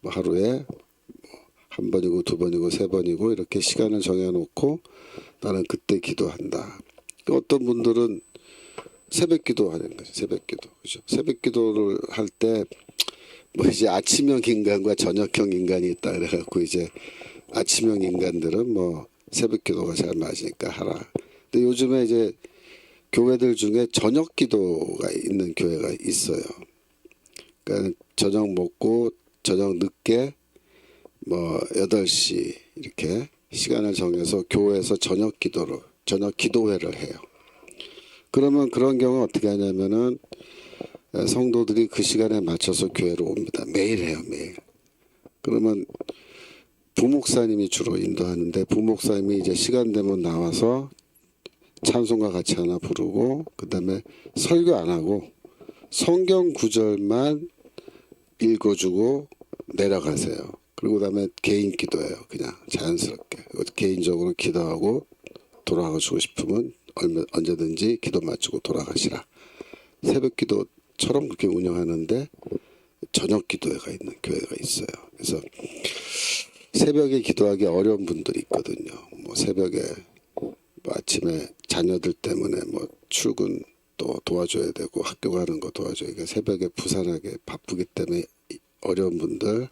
뭐 하루에 한 번이고 두 번이고 세 번이고 이렇게 시간을 정해놓고 나는 그때 기도한다. 어떤 분들은 새벽 기도하는 거죠. 새벽 기도. 그죠? 새벽 기도를 할 때 뭐 이제 아침형 인간과 저녁형 인간이 있다 그래갖고 이제 아침형 인간들은 뭐 새벽 기도가 잘 맞으니까 하라. 근데 요즘에 이제 교회들 중에 저녁 기도가 있는 교회가 있어요. 그러니까 저녁 먹고 저녁 늦게 뭐 8시 이렇게 시간을 정해서 교회에서 저녁 기도회를 해요. 그러면 그런 경우 어떻게 하냐면은 성도들이 그 시간에 맞춰서 교회로 옵니다. 매일 해요, 매일. 그러면 부목사님이 주로 인도하는데 부목사님이 이제 시간 되면 나와서 찬송가 같이 하나 부르고 그다음에 설교 안 하고 성경 구절만 읽어주고 내려가세요. 그리고 그다음에 개인 기도해요. 그냥 자연스럽게 개인적으로 기도하고 돌아가시고 싶으면 언제든지 기도 마치고 돌아가시라. 새벽 기도처럼 그렇게 운영하는데 저녁 기도회가 있는 교회가 있어요. 그래서 새벽에 기도하기 어려운 분들이 있거든요. 뭐 새벽에 뭐 아침에 자녀들 때문에 뭐 출근 또 도와줘야 되고 학교 가는 거 도와줘야 되고 새벽에 부산하게 바쁘기 때문에 어려운 분들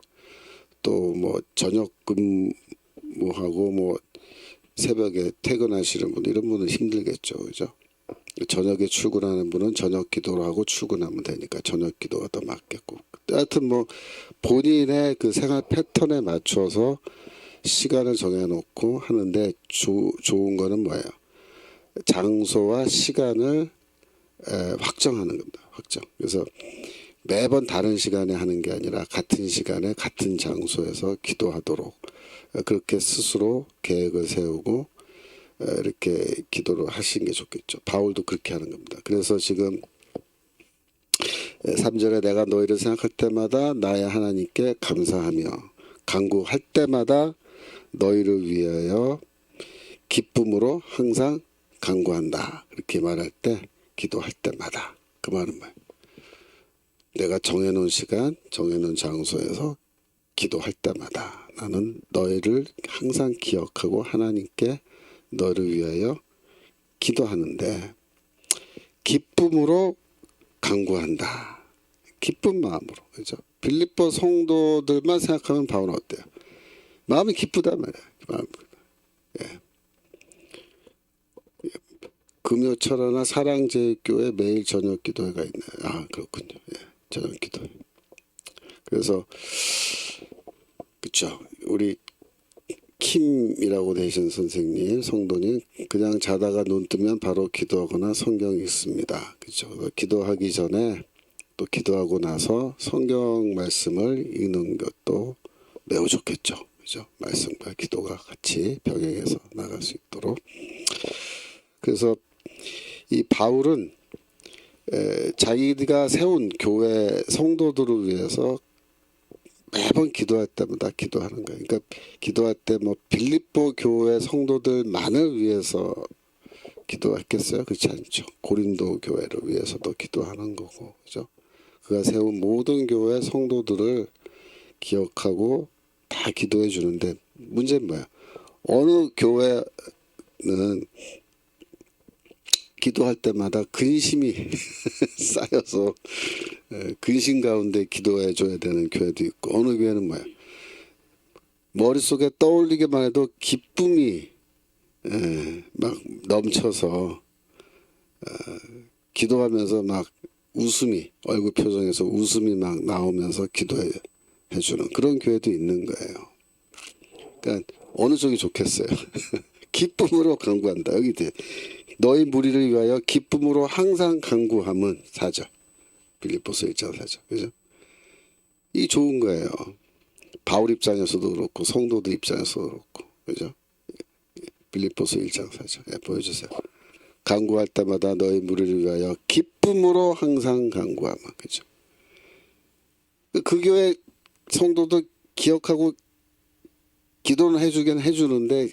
또 뭐 저녁 근무하고 뭐 새벽에 퇴근하시는 분 이런 분은 힘들겠죠, 그죠? 저녁에 출근하는 분은 저녁 기도를 하고 출근하면 되니까 저녁 기도가 더 맞겠고. 하여튼 뭐 본인의 그 생활 패턴에 맞춰서 시간을 정해놓고 하는데 좋은 거는 뭐예요? 장소와 시간을 확정하는 겁니다. 확정. 그래서 매번 다른 시간에 하는 게 아니라 같은 시간에 같은 장소에서 기도하도록 그렇게 스스로 계획을 세우고 이렇게 기도를 하시는 게 좋겠죠. 바울도 그렇게 하는 겁니다. 그래서 지금 3절에 내가 너희를 생각할 때마다 나의 하나님께 감사하며 간구할 때마다 너희를 위하여 기쁨으로 항상 간구한다. 이렇게 말할 때 기도할 때마다 그 말은 뭐예요? 내가 정해놓은 시간 정해놓은 장소에서 기도할 때마다 나는 너희를 항상 기억하고 하나님께 너를 위하여 기도하는데 기쁨으로 간구한다. 기쁜 마음으로. 그죠? 빌립보 성도들만 생각하면 바울은 어때요? 마음이 기쁘단 말이야. 마음. 예. 금요철화나 사랑제일교회 매일 저녁 기도회가 있네요. 아 그렇군요. 예. 저녁 기도회. 그래서 그쵸. 우리 킴이라고 되신 선생님, 성도님 그냥 자다가 눈 뜨면 바로 기도하거나 성경 읽습니다. 그렇죠. 기도하기 전에 또 기도하고 나서 성경 말씀을 읽는 것도 매우 좋겠죠. 그죠? 말씀과 기도가 같이 병행해서 나갈 수 있도록. 그래서 이 바울은 자기가 세운 교회 성도들을 위해서 매번 기도할 때마다 기도하는 거예요. 그러니까 기도할 때 뭐 빌립보 교회 성도들만을 위해서 기도했겠어요? 그렇지 않죠. 고린도 교회를 위해서도 기도하는 거고, 그죠? 그가 세운 모든 교회 성도들을 기억하고 다 기도해 주는데 문제는 뭐야? 어느 교회는 기도할 때마다 근심이 쌓여서 근심 가운데 기도해 줘야 되는 교회도 있고, 어느 교회는 뭐야, 머릿속에 떠올리기만 해도 기쁨이 막 넘쳐서 기도하면서 막 웃음이, 얼굴 표정에서 웃음이 막 나오면서 기도해 주는 그런 교회도 있는 거예요. 그러니까 어느 쪽이 좋겠어요. 기쁨으로 간구한다. 여기 돼. 너희 무리를 위하여 기쁨으로 항상 간구함은 4절. 빌립보서 1장 4절. 그죠? 이 좋은 거예요. 바울 입장에서도 그렇고 성도들 입장에서도 그렇고. 그죠? 빌립보서 1장 4절. 예, 보여주세요. 간구할 때마다 너희 무리를 위하여 기쁨으로 항상 간구하마. 그죠? 그 교회 성도도 기억하고 기도는 해주긴 해주는데,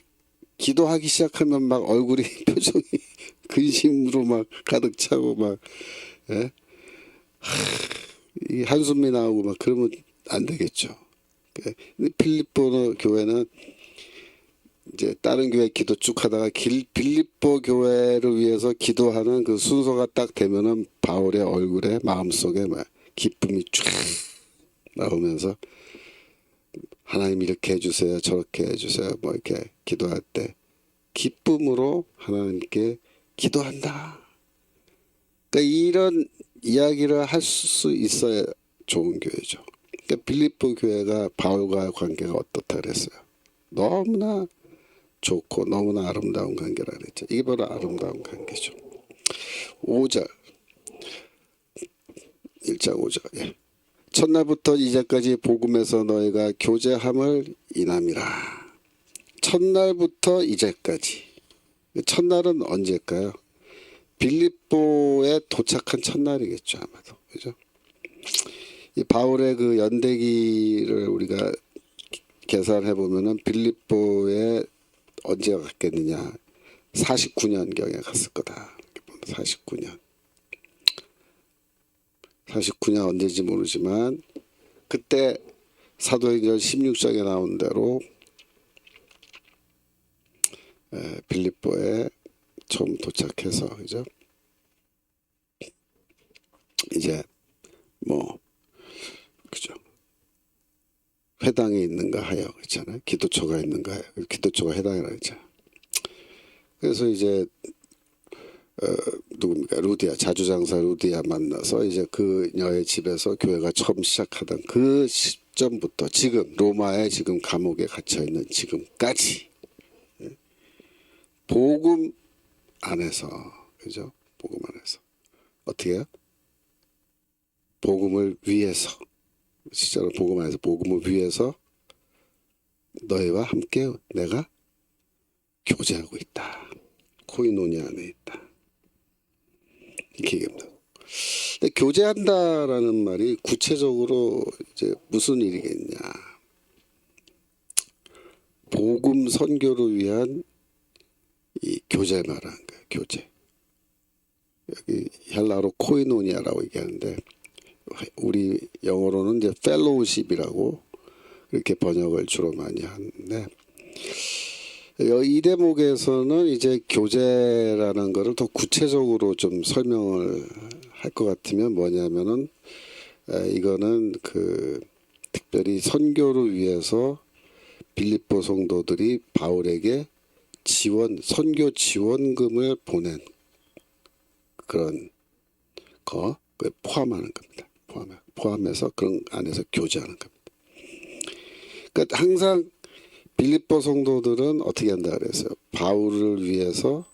기도하기 시작하면 막 얼굴이 표정이 근심으로 막 가득 차고 막 이 한숨이 나오고 막 그러면 안 되겠죠. 필립보 교회는 이제 다른 교회 기도 쭉 하다가 빌립보 교회를 위해서 기도하는 그 순서가 딱 되면은 바울의 얼굴에 마음속에 막 기쁨이 쫙 나오면서 하나님 이렇게 해주세요, 저렇게 해주세요, 뭐 이렇게 기도할 때 기쁨으로 하나님께 기도한다. 그러니까 이런 이야기를 할 수 있어야 좋은 교회죠. 그러니까 빌립보 교회가 바울과의 관계가 어떻다 그랬어요. 너무나 좋고 너무나 아름다운 관계라 그랬죠. 이게 바로 아름다운 관계죠. 5절 1장 5절. 예. 첫날부터 이제까지 복음에서 너희가 교제함을 인함이라. 첫날부터 이제까지. 첫날은 언제일까요? 빌립보에 도착한 첫날이겠죠, 아마도. 그죠? 이 바울의 그 연대기를 우리가 계산해 보면은 빌립보에 언제 갔겠느냐? 49년경에 갔을 거다. 49년. 49년 언제인지 모르지만 그때 사도행전 16장에 나온 대로 빌립보에 처음 도착해서, 그죠? 이제 뭐 그죠? 회당에 있는가 하여, 그렇잖아요. 기도처가 있는가 하여. 기도처가 회당이라고 했잖아요. 그래서 이제 누굽니까? 루디아, 자주장사 루디아 만나서 이제 그녀의 집에서 교회가 처음 시작하던 그 시점부터 지금 로마에 지금 감옥에 갇혀 있는 지금까지 복음 안에서, 그죠? 복음 안에서 어떻게 해요? 복음을 위해서, 진짜로 복음 안에서 복음을 위해서 너희와 함께 내가 교제하고 있다. 코이노니 안에 있다. 이렇게 얘기합니다. 근데 교제한다라는 말이 구체적으로 이제 무슨 일이겠냐? 복음 선교를 위한 이 교제 말하는 거예요. 교제. 여기 헬라어로 코이노니아라고 얘기하는데 우리 영어로는 이제 펠로우십이라고 그렇게 번역을 주로 많이 하는데, 이 대목에서는 이제 교제라는 거를 더 구체적으로 좀 설명을 할 것 같으면 뭐냐면은 이거는 그 특별히 선교를 위해서 빌립보 성도들이 바울에게 선교 지원금을 보낸 그런 거 포함하는 겁니다. 포함해서 그런 안에서 교제하는 겁니다. 그러니까 항상 빌립보 성도들은 어떻게 한다 그랬어요? 바울을 위해서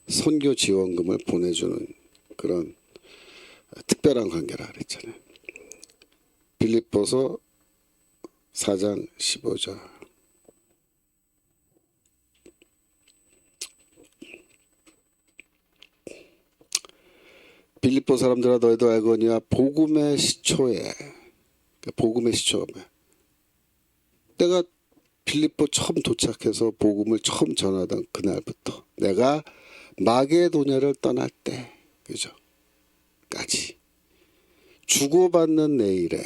선교 지원금을 보내주는 그런 특별한 관계라 그랬잖아요. 빌립보서 4장 15절. 빌립보 사람들아 너희도 알거니와 복음의 시초에, 복음의 시초가 뭐야? 내가 빌립보 처음 도착해서 복음을 처음 전하던 그날부터 내가 마게도냐를 떠날 때, 그죠? 까지 주고받는 내 일에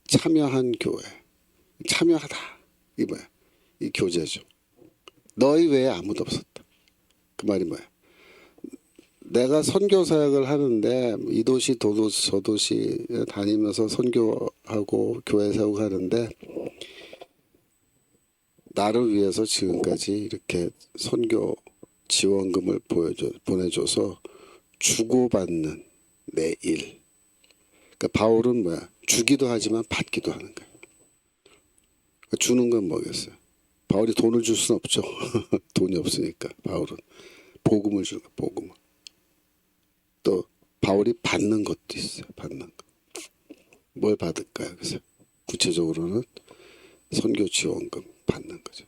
참여한 교회, 참여하다. 이 뭐야? 이 교제죠. 너희 외에 아무도 없었다. 그 말이 뭐야? 내가 선교 사역을 하는데 이 도시 저 도시 다니면서 선교하고 교회 세우고 하는데 나를 위해서 지금까지 이렇게 선교 지원금을 보내줘서 주고받는 내 일. 그러니까 바울은 뭐야? 주기도 하지만 받기도 하는 거야. 그러니까 주는 건 뭐겠어요? 바울이 돈을 줄 수는 없죠. 돈이 없으니까 바울은 복음을 주는 거야. 복음을. 또 바울이 받는 것도 있어요. 받는 거. 뭘 받을까요? 그래서 구체적으로는 선교 지원금 받는 거죠.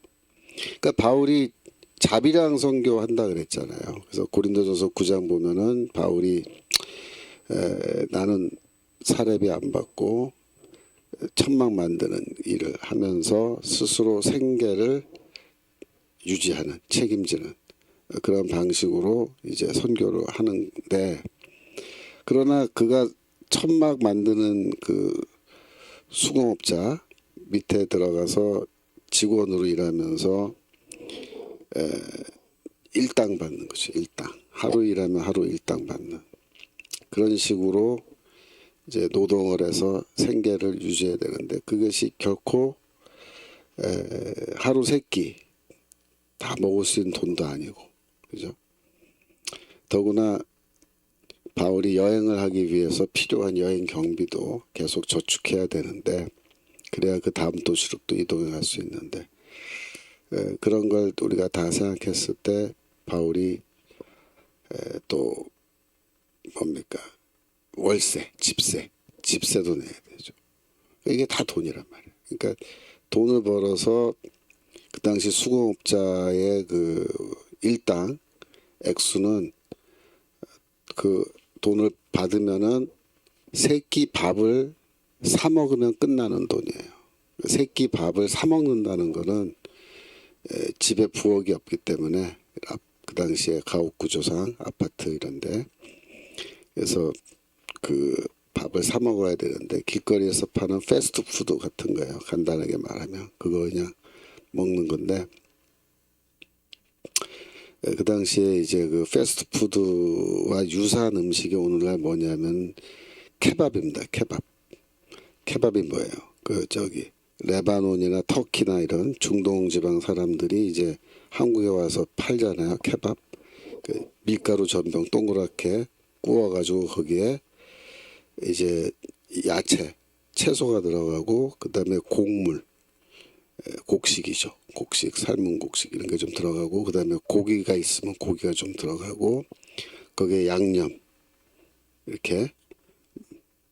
그러니까 바울이 자비랑 선교한다 그랬잖아요. 그래서 고린도전서 9장 보면은 바울이 나는 사례비 안 받고 천막 만드는 일을 하면서 스스로 생계를 유지하는 책임지는 그런 방식으로 이제 선교를 하는데 그러나 그가 천막 만드는 그 수공업자 밑에 들어가서 직원으로 일하면서 일당 받는 거죠. 일당. 하루 일하면 하루 일당 받는 그런 식으로 이제 노동을 해서 생계를 유지해야 되는데 그것이 결코 하루 세 끼 다 먹을 수 있는 돈도 아니고 그죠? 더구나 바울이 여행을 하기 위해서 필요한 여행 경비도 계속 저축해야 되는데 그래야 그 다음 도시로 또 이동해 갈 수 있는데 그런 걸 우리가 다 생각했을 때 바울이 또 뭡니까? 월세, 집세도 내야 되죠. 이게 다 돈이란 말이에요. 그러니까 돈을 벌어서 그 당시 수공업자의 그 일당 액수는 그 돈을 받으면은 세 끼 밥을 사 먹으면 끝나는 돈이에요. 세 끼 밥을 사 먹는다는 거는 집에 부엌이 없기 때문에 그 당시에 가옥구조상 아파트 이런데 그래서 그 밥을 사 먹어야 되는데 길거리에서 파는 패스트푸드 같은 거예요. 간단하게 말하면 그거 그냥 먹는 건데 그 당시에 이제 그 패스트푸드와 유사한 음식이 오늘날 뭐냐면 케밥입니다. 케밥이 뭐예요? 그 저기 레바논이나 터키나 이런 중동 지방 사람들이 이제 한국에 와서 팔잖아요. 케밥. 그 밀가루 전병 동그랗게 구워가지고 거기에 이제 야채, 채소가 들어가고 그다음에 곡물, 곡식이죠. 곡식, 삶은 곡식 이런 게 좀 들어가고 그다음에 고기가 있으면 고기가 좀 들어가고 거기에 양념 이렇게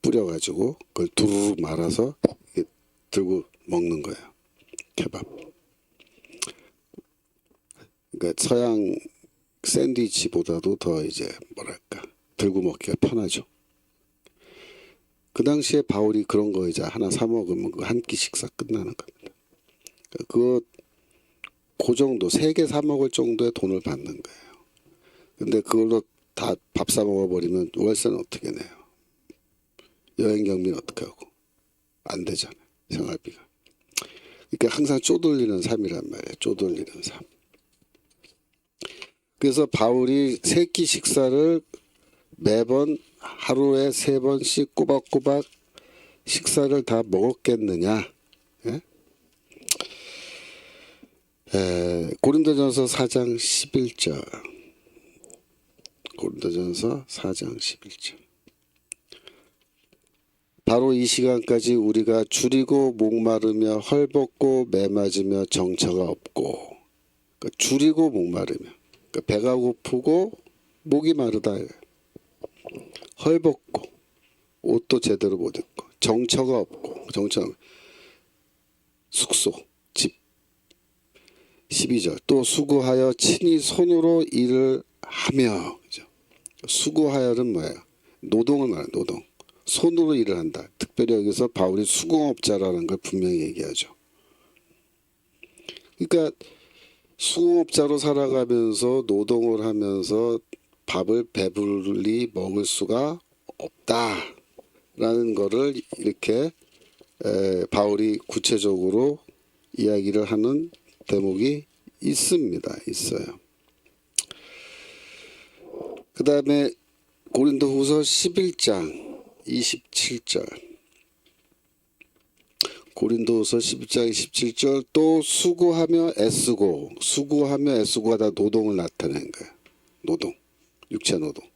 뿌려가지고 그걸 두루룩 말아서 들고 먹는 거예요. 케밥. 그러니까 서양 샌드위치보다도 더 이제 뭐랄까 들고 먹기가 편하죠. 그 당시에 바울이 그런 거 이제 하나 사 먹으면 그 한 끼 식사 끝나는 겁니다. 그 정도 3개 사 먹을 정도의 돈을 받는 거예요. 근데 그걸로 다 밥 사 먹어버리면 월세는 어떻게 내요? 여행 경비는 어떻게 하고? 안 되잖아요. 생활비가. 그러니까 항상 쪼들리는 삶이란 말이에요. 쪼들리는 삶. 그래서 바울이 3끼 식사를 매번 하루에 3번씩 꼬박꼬박 식사를 다 먹었겠느냐? 예? 고린도전서 4장 11절. 고린도전서 4장 11절. 바로 이 시간까지 우리가 줄이고 목마르며 헐벗고 매맞으며 정처가 없고 그러니까 줄이고 목마르며 그러니까 배가 고프고 목이 마르다 헐벗고 옷도 제대로 못 입고 정처가 없고 정처 숙소 집 12절 또 수고하여 친히 손으로 일을 하며 그죠? 수고하여는 뭐예요? 노동을 말해요. 노동 손으로 일을 한다. 특별히 여기서 바울이 수공업자라는 걸 분명히 얘기하죠. 그러니까 수공업자로 살아가면서 노동을 하면서 밥을 배불리 먹을 수가 없다라는 거를 이렇게 바울이 구체적으로 이야기를 하는 대목이 있습니다. 있어요. 그 다음에 고린도후서 11장 27절. 고린도후서 11장 27절. 또 수고하며 애쓰고가 다 노동을 나타낸 거야. 노동, 육체 노동.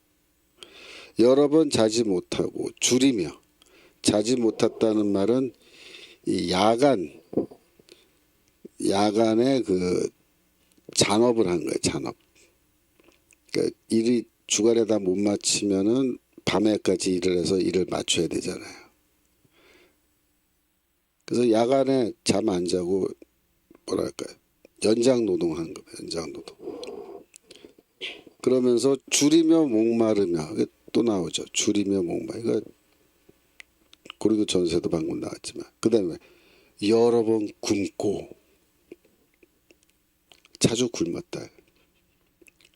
여러 번 자지 못하고 줄이며. 자지 못했다는 말은 이 야간에 그 잔업을 한 거예요. 잔업. 그러니까 일이 주간에다 못 마치면은 밤에까지 일을 해서 일을 맞춰야 되잖아요. 그래서 야간에 잠 안 자고 뭐랄까요, 연장 노동한 거예요. 연장 노동. 그러면서 줄이며 목마르며, 또 나오죠. 줄이며 목마르. 이거 고린도 전서에도 방금 나왔지만, 그 다음에 여러 번 굶고, 자주 굶었다.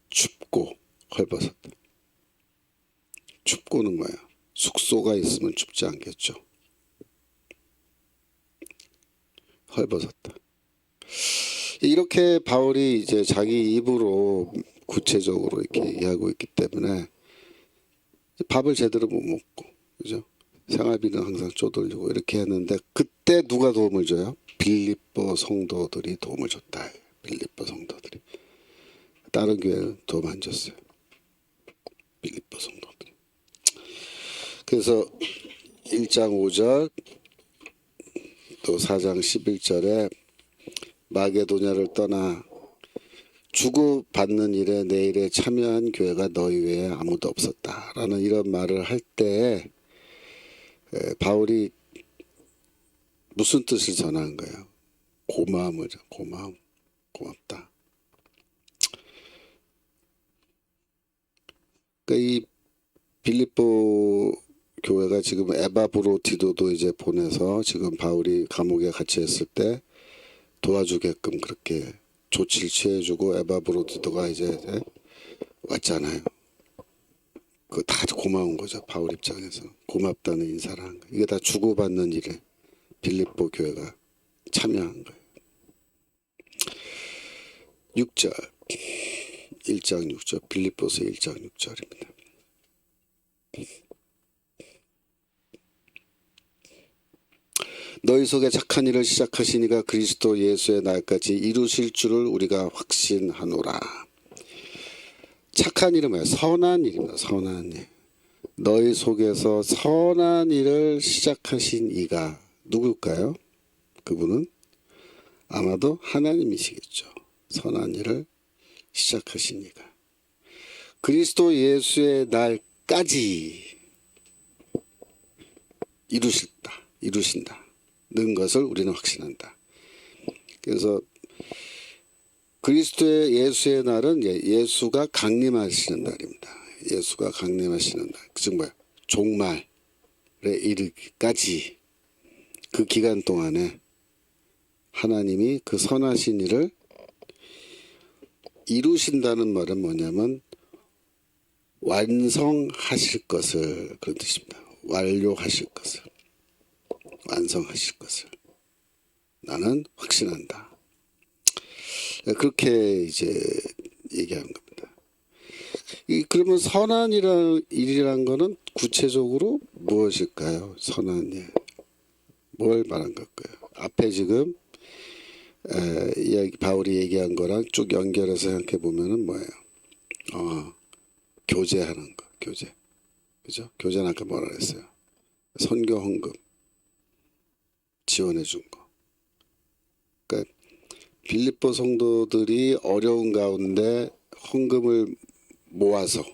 춥고 헐벗었다. 춥고는 뭐야? 숙소가 있으면 춥지 않겠죠. 헐벗었다. 이렇게 바울이 이제 자기 입으로 구체적으로 이렇게 얘기하고 있기 때문에 밥을 제대로 못 먹고, 그죠? 생활비는 항상 쪼들리고 이렇게 했는데, 그때 누가 도움을 줘요? 빌립보 성도들이 도움을 줬다. 빌립보 성도들이. 다른 교회는 도움 안 줬어요. 빌립보 성도들이. 그래서 1장 5절 또 4장 11절에 마게도냐를 떠나 주고받는 일에 내 일에 참여한 교회가 너희 외에 아무도 없었다라는 이런 말을 할 때 바울이 무슨 뜻을 전한 거예요? 고마움을, 고맙다. 그러니까 이 빌립보 교회가 지금 에바브로디도도 이제 보내서 지금 바울이 감옥에 갇혀 있을 때 도와주게끔 그렇게 조치를 취해주고, 에바브로디도가 이제 왔잖아요. 그거 다 고마운 거죠. 바울 입장에서 고맙다는 인사를 한 거예요. 이게 다 주고받는 일에 빌립보 교회가 참여한 거예요. 6절 1장 6절 빌립보서 1장 6절입니다. 너희 속에 착한 일을 시작하시니가 그리스도 예수의 날까지 이루실 줄을 우리가 확신하노라. 착한 일은 뭐예요? 선한 일입니다. 선한 일. 너희 속에서 선한 일을 시작하신 이가 누굴까요? 그분은 아마도 하나님이시겠죠. 선한 일을 시작하신 이가. 그리스도 예수의 날까지 이루신다는 것을 우리는 확신한다. 그래서 그리스도의 예수의 날은 예수가 강림하시는 날입니다. 예수가 강림하시는 날. 즉 뭐야? 종말에 이르기까지 그 기간 동안에 하나님이 그 선하신 일을 이루신다는 말은 뭐냐면 완성하실 것을, 그런 뜻입니다. 완료하실 것을, 완성하실 것을 나는 확신한다. 그렇게 이제 얘기한 겁니다. 그러면 선한 일이란 거는 구체적으로 무엇일까요? 선한 일. 뭘 말한 걸까요? 앞에 지금 바울이 얘기한 거랑 쭉 연결해서 생각해 보면은 뭐예요? 교제하는 거, 교제. 그죠? 교제는 아까 뭐라 그랬어요? 선교 헌금 지원해 준 거. 그러니까 빌립보 성도들이 어려운 가운데 헌금을 모아서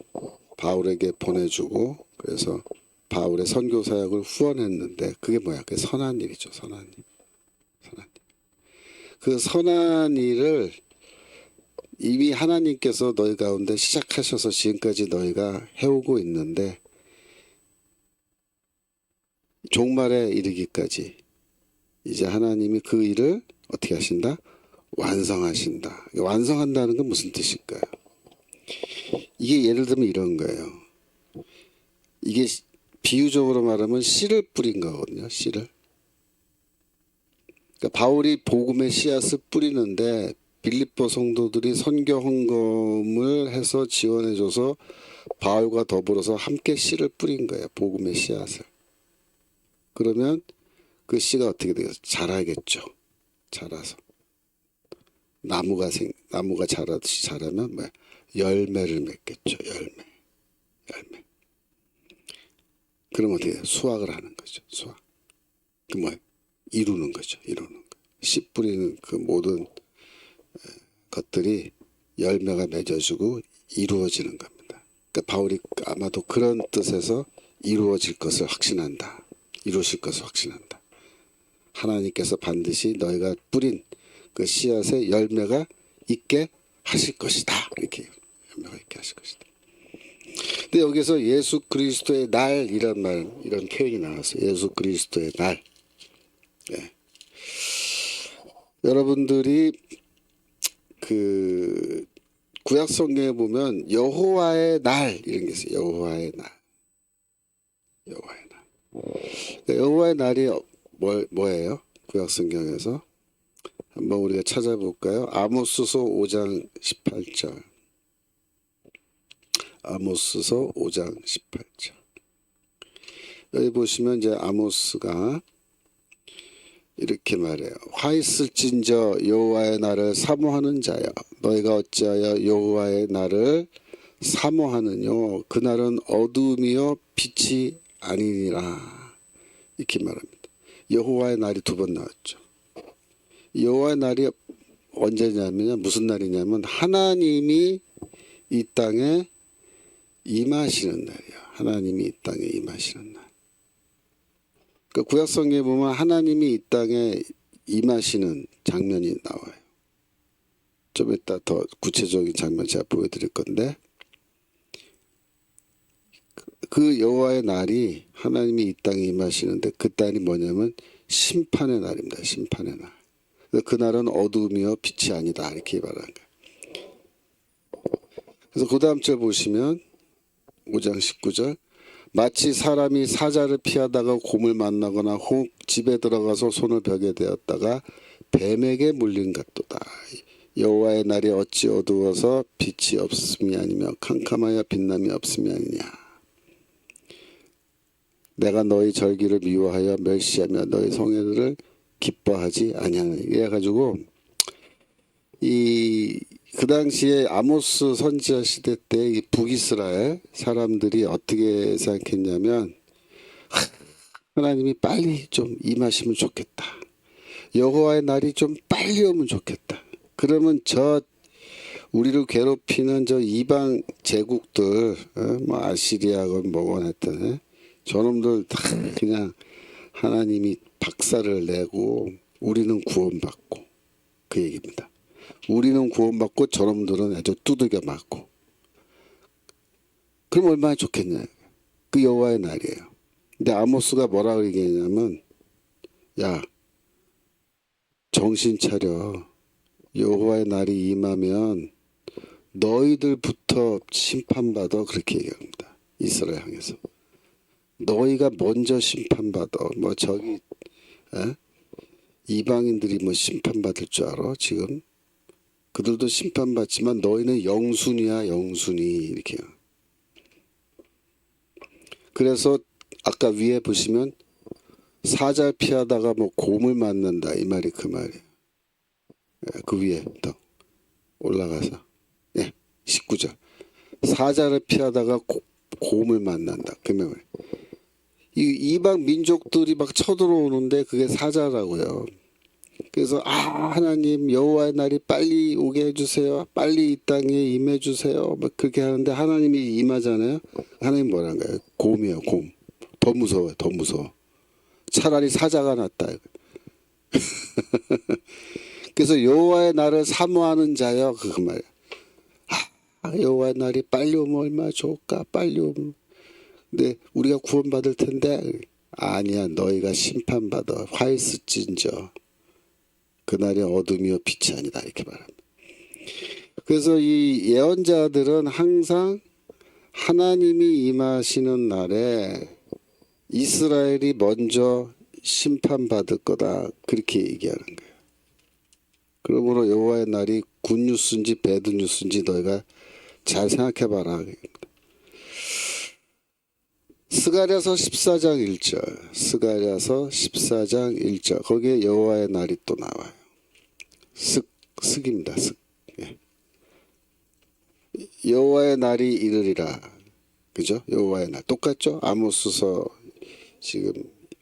바울에게 보내주고, 그래서 바울의 선교 사역을 후원했는데, 그게 뭐야? 그게 선한 일이죠. 선한 일. 선한 일. 그 선한 일을 이미 하나님께서 너희 가운데 시작하셔서 지금까지 너희가 해오고 있는데, 종말에 이르기까지 이제 하나님이 그 일을 어떻게 하신다? 완성하신다. 완성한다는 건 무슨 뜻일까요? 이게 예를 들면 이런 거예요. 이게 비유적으로 말하면 씨를 뿌린 거거든요. 씨를. 그러니까 바울이 복음의 씨앗을 뿌리는데 빌립보 성도들이 선교 헌금을 해서 지원해줘서 바울과 더불어서 함께 씨를 뿌린 거예요. 복음의 씨앗을. 그러면 그 씨가 어떻게 되겠어요? 자라겠죠. 자라서 나무가 자라듯이 자라면 뭐야? 열매를 맺겠죠. 열매. 그럼 어떻게 돼요? 수확을 하는 거죠. 수확. 그 뭐야? 이루는 거죠. 이루는 거. 씨 뿌리는 그 모든 것들이 열매가 맺어지고 이루어지는 겁니다. 그러니까 바울이 아마도 그런 뜻에서 이루어질 것을 확신한다. 이루실 것을 확신한다. 하나님께서 반드시 너희가 뿌린 그 씨앗의 열매가 있게 하실 것이다. 이렇게 열매가 있게 하실 것이다. 근데 여기서 예수 그리스도의 날 이런 표현이 나왔어요. 예수 그리스도의 날. 네. 여러분들이 그 구약 성경에 보면 여호와의 날 이런 게 있어요. 여호와의 날. 그러니까 여호와의 날이 뭐예요? 구약 성경에서 한번 우리가 찾아볼까요? 아모스서 5장 18절. 아모스서 5장 18절. 여기 보시면 이제 아모스가 이렇게 말해요. 화 있을진저 여호와의 날을 사모하는 자여, 너희가 어찌하여 여호와의 날을 사모하느뇨? 그날은 어둠이요 빛이 아니니라. 이렇게 말합니다. 여호와의 날이 두 번 나왔죠. 여호와의 날이 언제냐면 무슨 날이냐면 하나님이 이 땅에 임하시는 날이에요. 하나님이 이 땅에 임하시는 날. 그 구약 성경에 보면 하나님이 이 땅에 임하시는 장면이 나와요. 좀 이따 더 구체적인 장면 제가 보여드릴 건데, 그 여호와의 날이 하나님이 이 땅에 임하시는데 그 날이 뭐냐면 심판의 날입니다. 심판의 날. 그날은 어둠이요 빛이 아니다 이렇게 말하는 거예요. 그래서 그 다음 절 보시면 5장 19절. 마치 사람이 사자를 피하다가 곰을 만나거나 혹 집에 들어가서 손을 벽에 대었다가 뱀에게 물린 같도다. 여호와의 날이 어찌 어두워서 빛이 없음이 아니며 캄캄하여 빛남이 없음이 아니냐. 내가 너희 절기를 미워하여 멸시하며 너희 성회들을 기뻐하지 아니하느니. 이래가지고 그 당시에 아모스 선지자 시대 때 이 북이스라엘 사람들이 어떻게 생각했냐면 하나님이 빨리 좀 임하시면 좋겠다. 여호와의 날이 좀 빨리 오면 좋겠다. 그러면 우리를 괴롭히는 저 이방 제국들, 뭐 아시리아건 뭐건 하여튼 저놈들 다 그냥 하나님이 박살을 내고 우리는 구원받고 그 얘기입니다. 우리는 구원받고 저놈들은 아주 두들겨 맞고. 그럼 얼마나 좋겠냐. 그 여호와의 날이에요. 근데 아모스가 뭐라고 얘기했냐면 야 정신 차려. 여호와의 날이 임하면 너희들부터 심판받아. 그렇게 얘기합니다. 이스라엘 향해서. 너희가 먼저 심판받아. 뭐 저기 이방인들이 뭐 심판받을 줄 알아 지금? 그들도 심판받지만 너희는 영순이야 영순이 이렇게. 그래서 아까 위에 보시면 사자 피하다가 뭐 곰을 만난다 이 말이 그 말이에요. 그 위에 더 올라가서 19절. 사자를 피하다가 곰을 만난다. 그 말이에요. 이 이방 민족들이 막 쳐들어오는데 그게 사자라고요. 그래서 하나님 여호와의 날이 빨리 오게 해주세요. 빨리 이 땅에 임해주세요. 막 그렇게 하는데 하나님이 임하잖아요. 하나님 뭐란가요? 곰이에요. 곰. 더 무서워요. 더 무서워. 차라리 사자가 낫다. 그래서 여호와의 날을 사모하는 자여 그 말이에요. 여호와의 날이 빨리 오면 얼마나 좋을까. 빨리 오면. 근데 우리가 구원받을 텐데 아니야. 너희가 심판받아. 화 있을진저. 그날이 어둠이요 빛이 아니다 이렇게 말합니다. 그래서 이 예언자들은 항상 하나님이 임하시는 날에 이스라엘이 먼저 심판받을 거다 그렇게 얘기하는 거예요. 그러므로 여호와의 날이 굿뉴스인지 배드뉴스인지 너희가 잘 생각해봐라. 스가랴서 14장 1절, 스가랴서 14장 1절, 거기에 여호와의 날이 또 나와요. 쓱입니다. 쓱. 예. 여호와의 날이 이르리라. 그죠? 여호와의 날 똑같죠? 아모스서 지금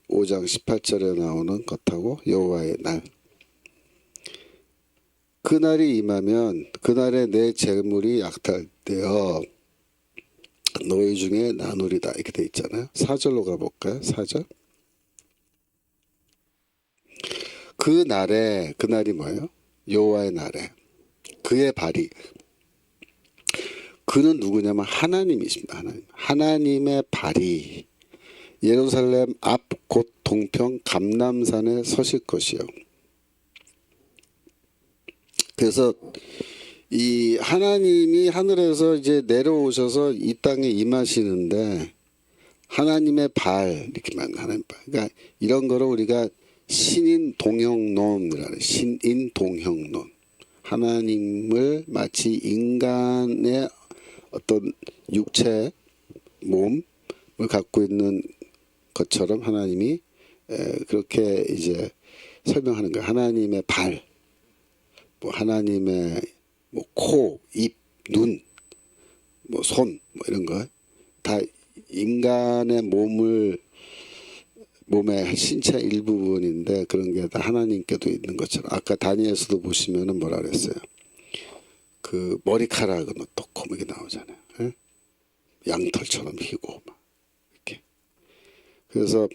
5장 18절에 나오는 것하고 여호와의 날. 그날이 임하면 그날에 내 재물이 약탈되어 너희 중에 나누리다. 이렇게 돼 있잖아요. 4절로 가볼까요? 4절. 그날이 뭐예요? 여호와의 날에 그의 발이, 그는 누구냐면 하나님이십니다. 하나님의 발이 예루살렘 앞 곧 동평 감람산에 서실 것이요. 그래서 이 하나님이 하늘에서 이제 내려오셔서 이 땅에 임하시는데 하나님의 발, 이렇게만 하나님 발. 그러니까 이런 거를 우리가 신인 동형론이라는, 신인 동형론. 하나님을 마치 인간의 어떤 육체, 몸을 갖고 있는 것처럼 하나님이 그렇게 이제 설명하는 거예요. 하나님의 발, 뭐 하나님의 뭐 코, 입, 눈, 뭐 손, 뭐 이런 거 다 인간의 몸의 신체 일부분인데 그런 게 다 하나님께도 있는 것처럼, 아까 다니엘서도 보시면은 뭐라 그랬어요? 그 머리카락은 어떻고 뭐 이게 나오잖아요. 예? 양털처럼 희고 막 이렇게. 그래서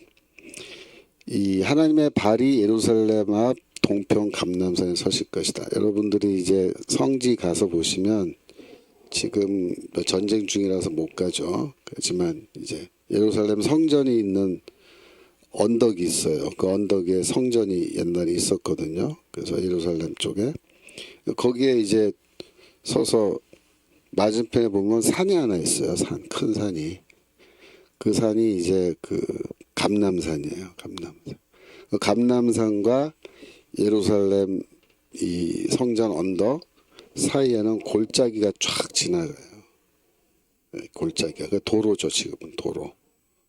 이 하나님의 발이 예루살렘 앞 동평 감람산에 서실 것이다. 여러분들이 이제 성지 가서 보시면 지금 전쟁 중이라서 못 가죠. 그렇지만 이제 예루살렘 성전이 있는 언덕이 있어요. 그 언덕에 성전이 옛날에 있었거든요. 그래서 예루살렘 쪽에 거기에 이제 서서 맞은편에 보면 산이 하나 있어요. 큰 산이. 그 산이 이제 그 감람산이에요. 감람산. 그 감람산과 예루살렘 이 성전 언덕 사이에는 골짜기가 쫙 지나가요. 골짜기가 그 도로죠. 지금은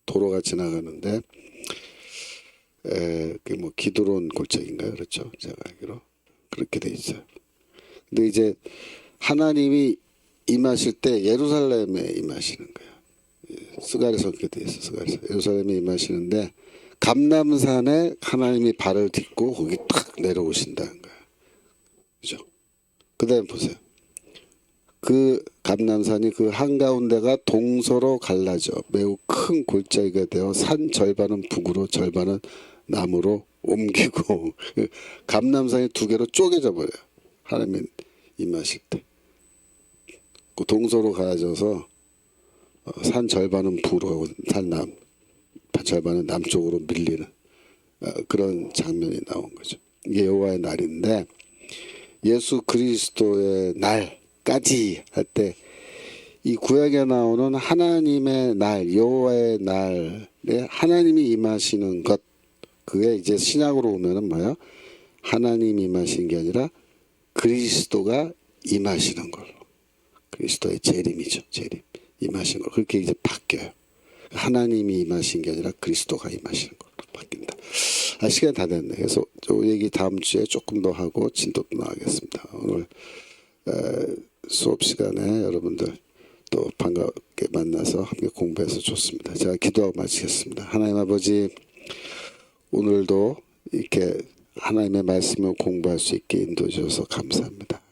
도로가 지나가는데 그 뭐 기드론 골짜기인가요? 그렇죠. 제가 알기로 그렇게 돼 있어요. 근데 이제 하나님이 임하실 때 예루살렘에 임하시는 거예요. 스가랴서 그렇게 돼 있어. 스가랴서 예루살렘에 임하시는데 감람산에 하나님이 발을 딛고 거기 탁 내려오신다는 거예요. 그죠? 그다음에 보세요. 그 감람산이 그 한가운데가 동서로 갈라져 매우 큰 골짜기가 되어 산 절반은 북으로 절반은 남으로 옮기고 감람산이 두 개로 쪼개져 버려요. 하나님 임하실 때. 그 동서로 갈라져서 산 절반은 북으로 산 절반은 남쪽으로 밀리는 그런 장면이 나온 거죠. 이게 여호와의 날인데 예수 그리스도의 날까지 할 때 이 구약에 나오는 하나님의 날, 여호와의 날에 하나님이 임하시는 것, 그게 이제 신약으로 오면은 뭐야? 하나님이 임하시는 게 아니라 그리스도가 임하시는 걸로. 그리스도의 재림이죠. 재림. 임하시는 걸. 그렇게 이제 바뀌어요. 하나님이 임하신 게 아니라 그리스도가 임하시는 걸로 바뀐다. 시간 다 됐네. 그래서 저 얘기 다음 주에 조금 더 하고 진도 나가겠습니다. 오늘 수업 시간에 여러분들 또 반갑게 만나서 함께 공부해서 좋습니다. 제가 기도하고 마치겠습니다. 하나님 아버지, 오늘도 이렇게 하나님의 말씀을 공부할 수 있게 인도해 주셔서 감사합니다.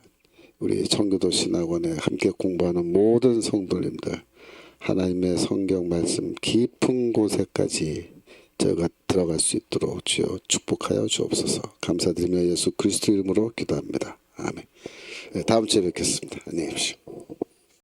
우리 청교도 신학원에 함께 공부하는 모든 성도님들, 하나님의 성경 말씀 깊은 곳에까지 저희가 들어갈 수 있도록 주여 축복하여 주옵소서. 감사드리며 예수 그리스도 이름으로 기도합니다. 아멘. 다음 주에 뵙겠습니다. 안녕히 계십시오.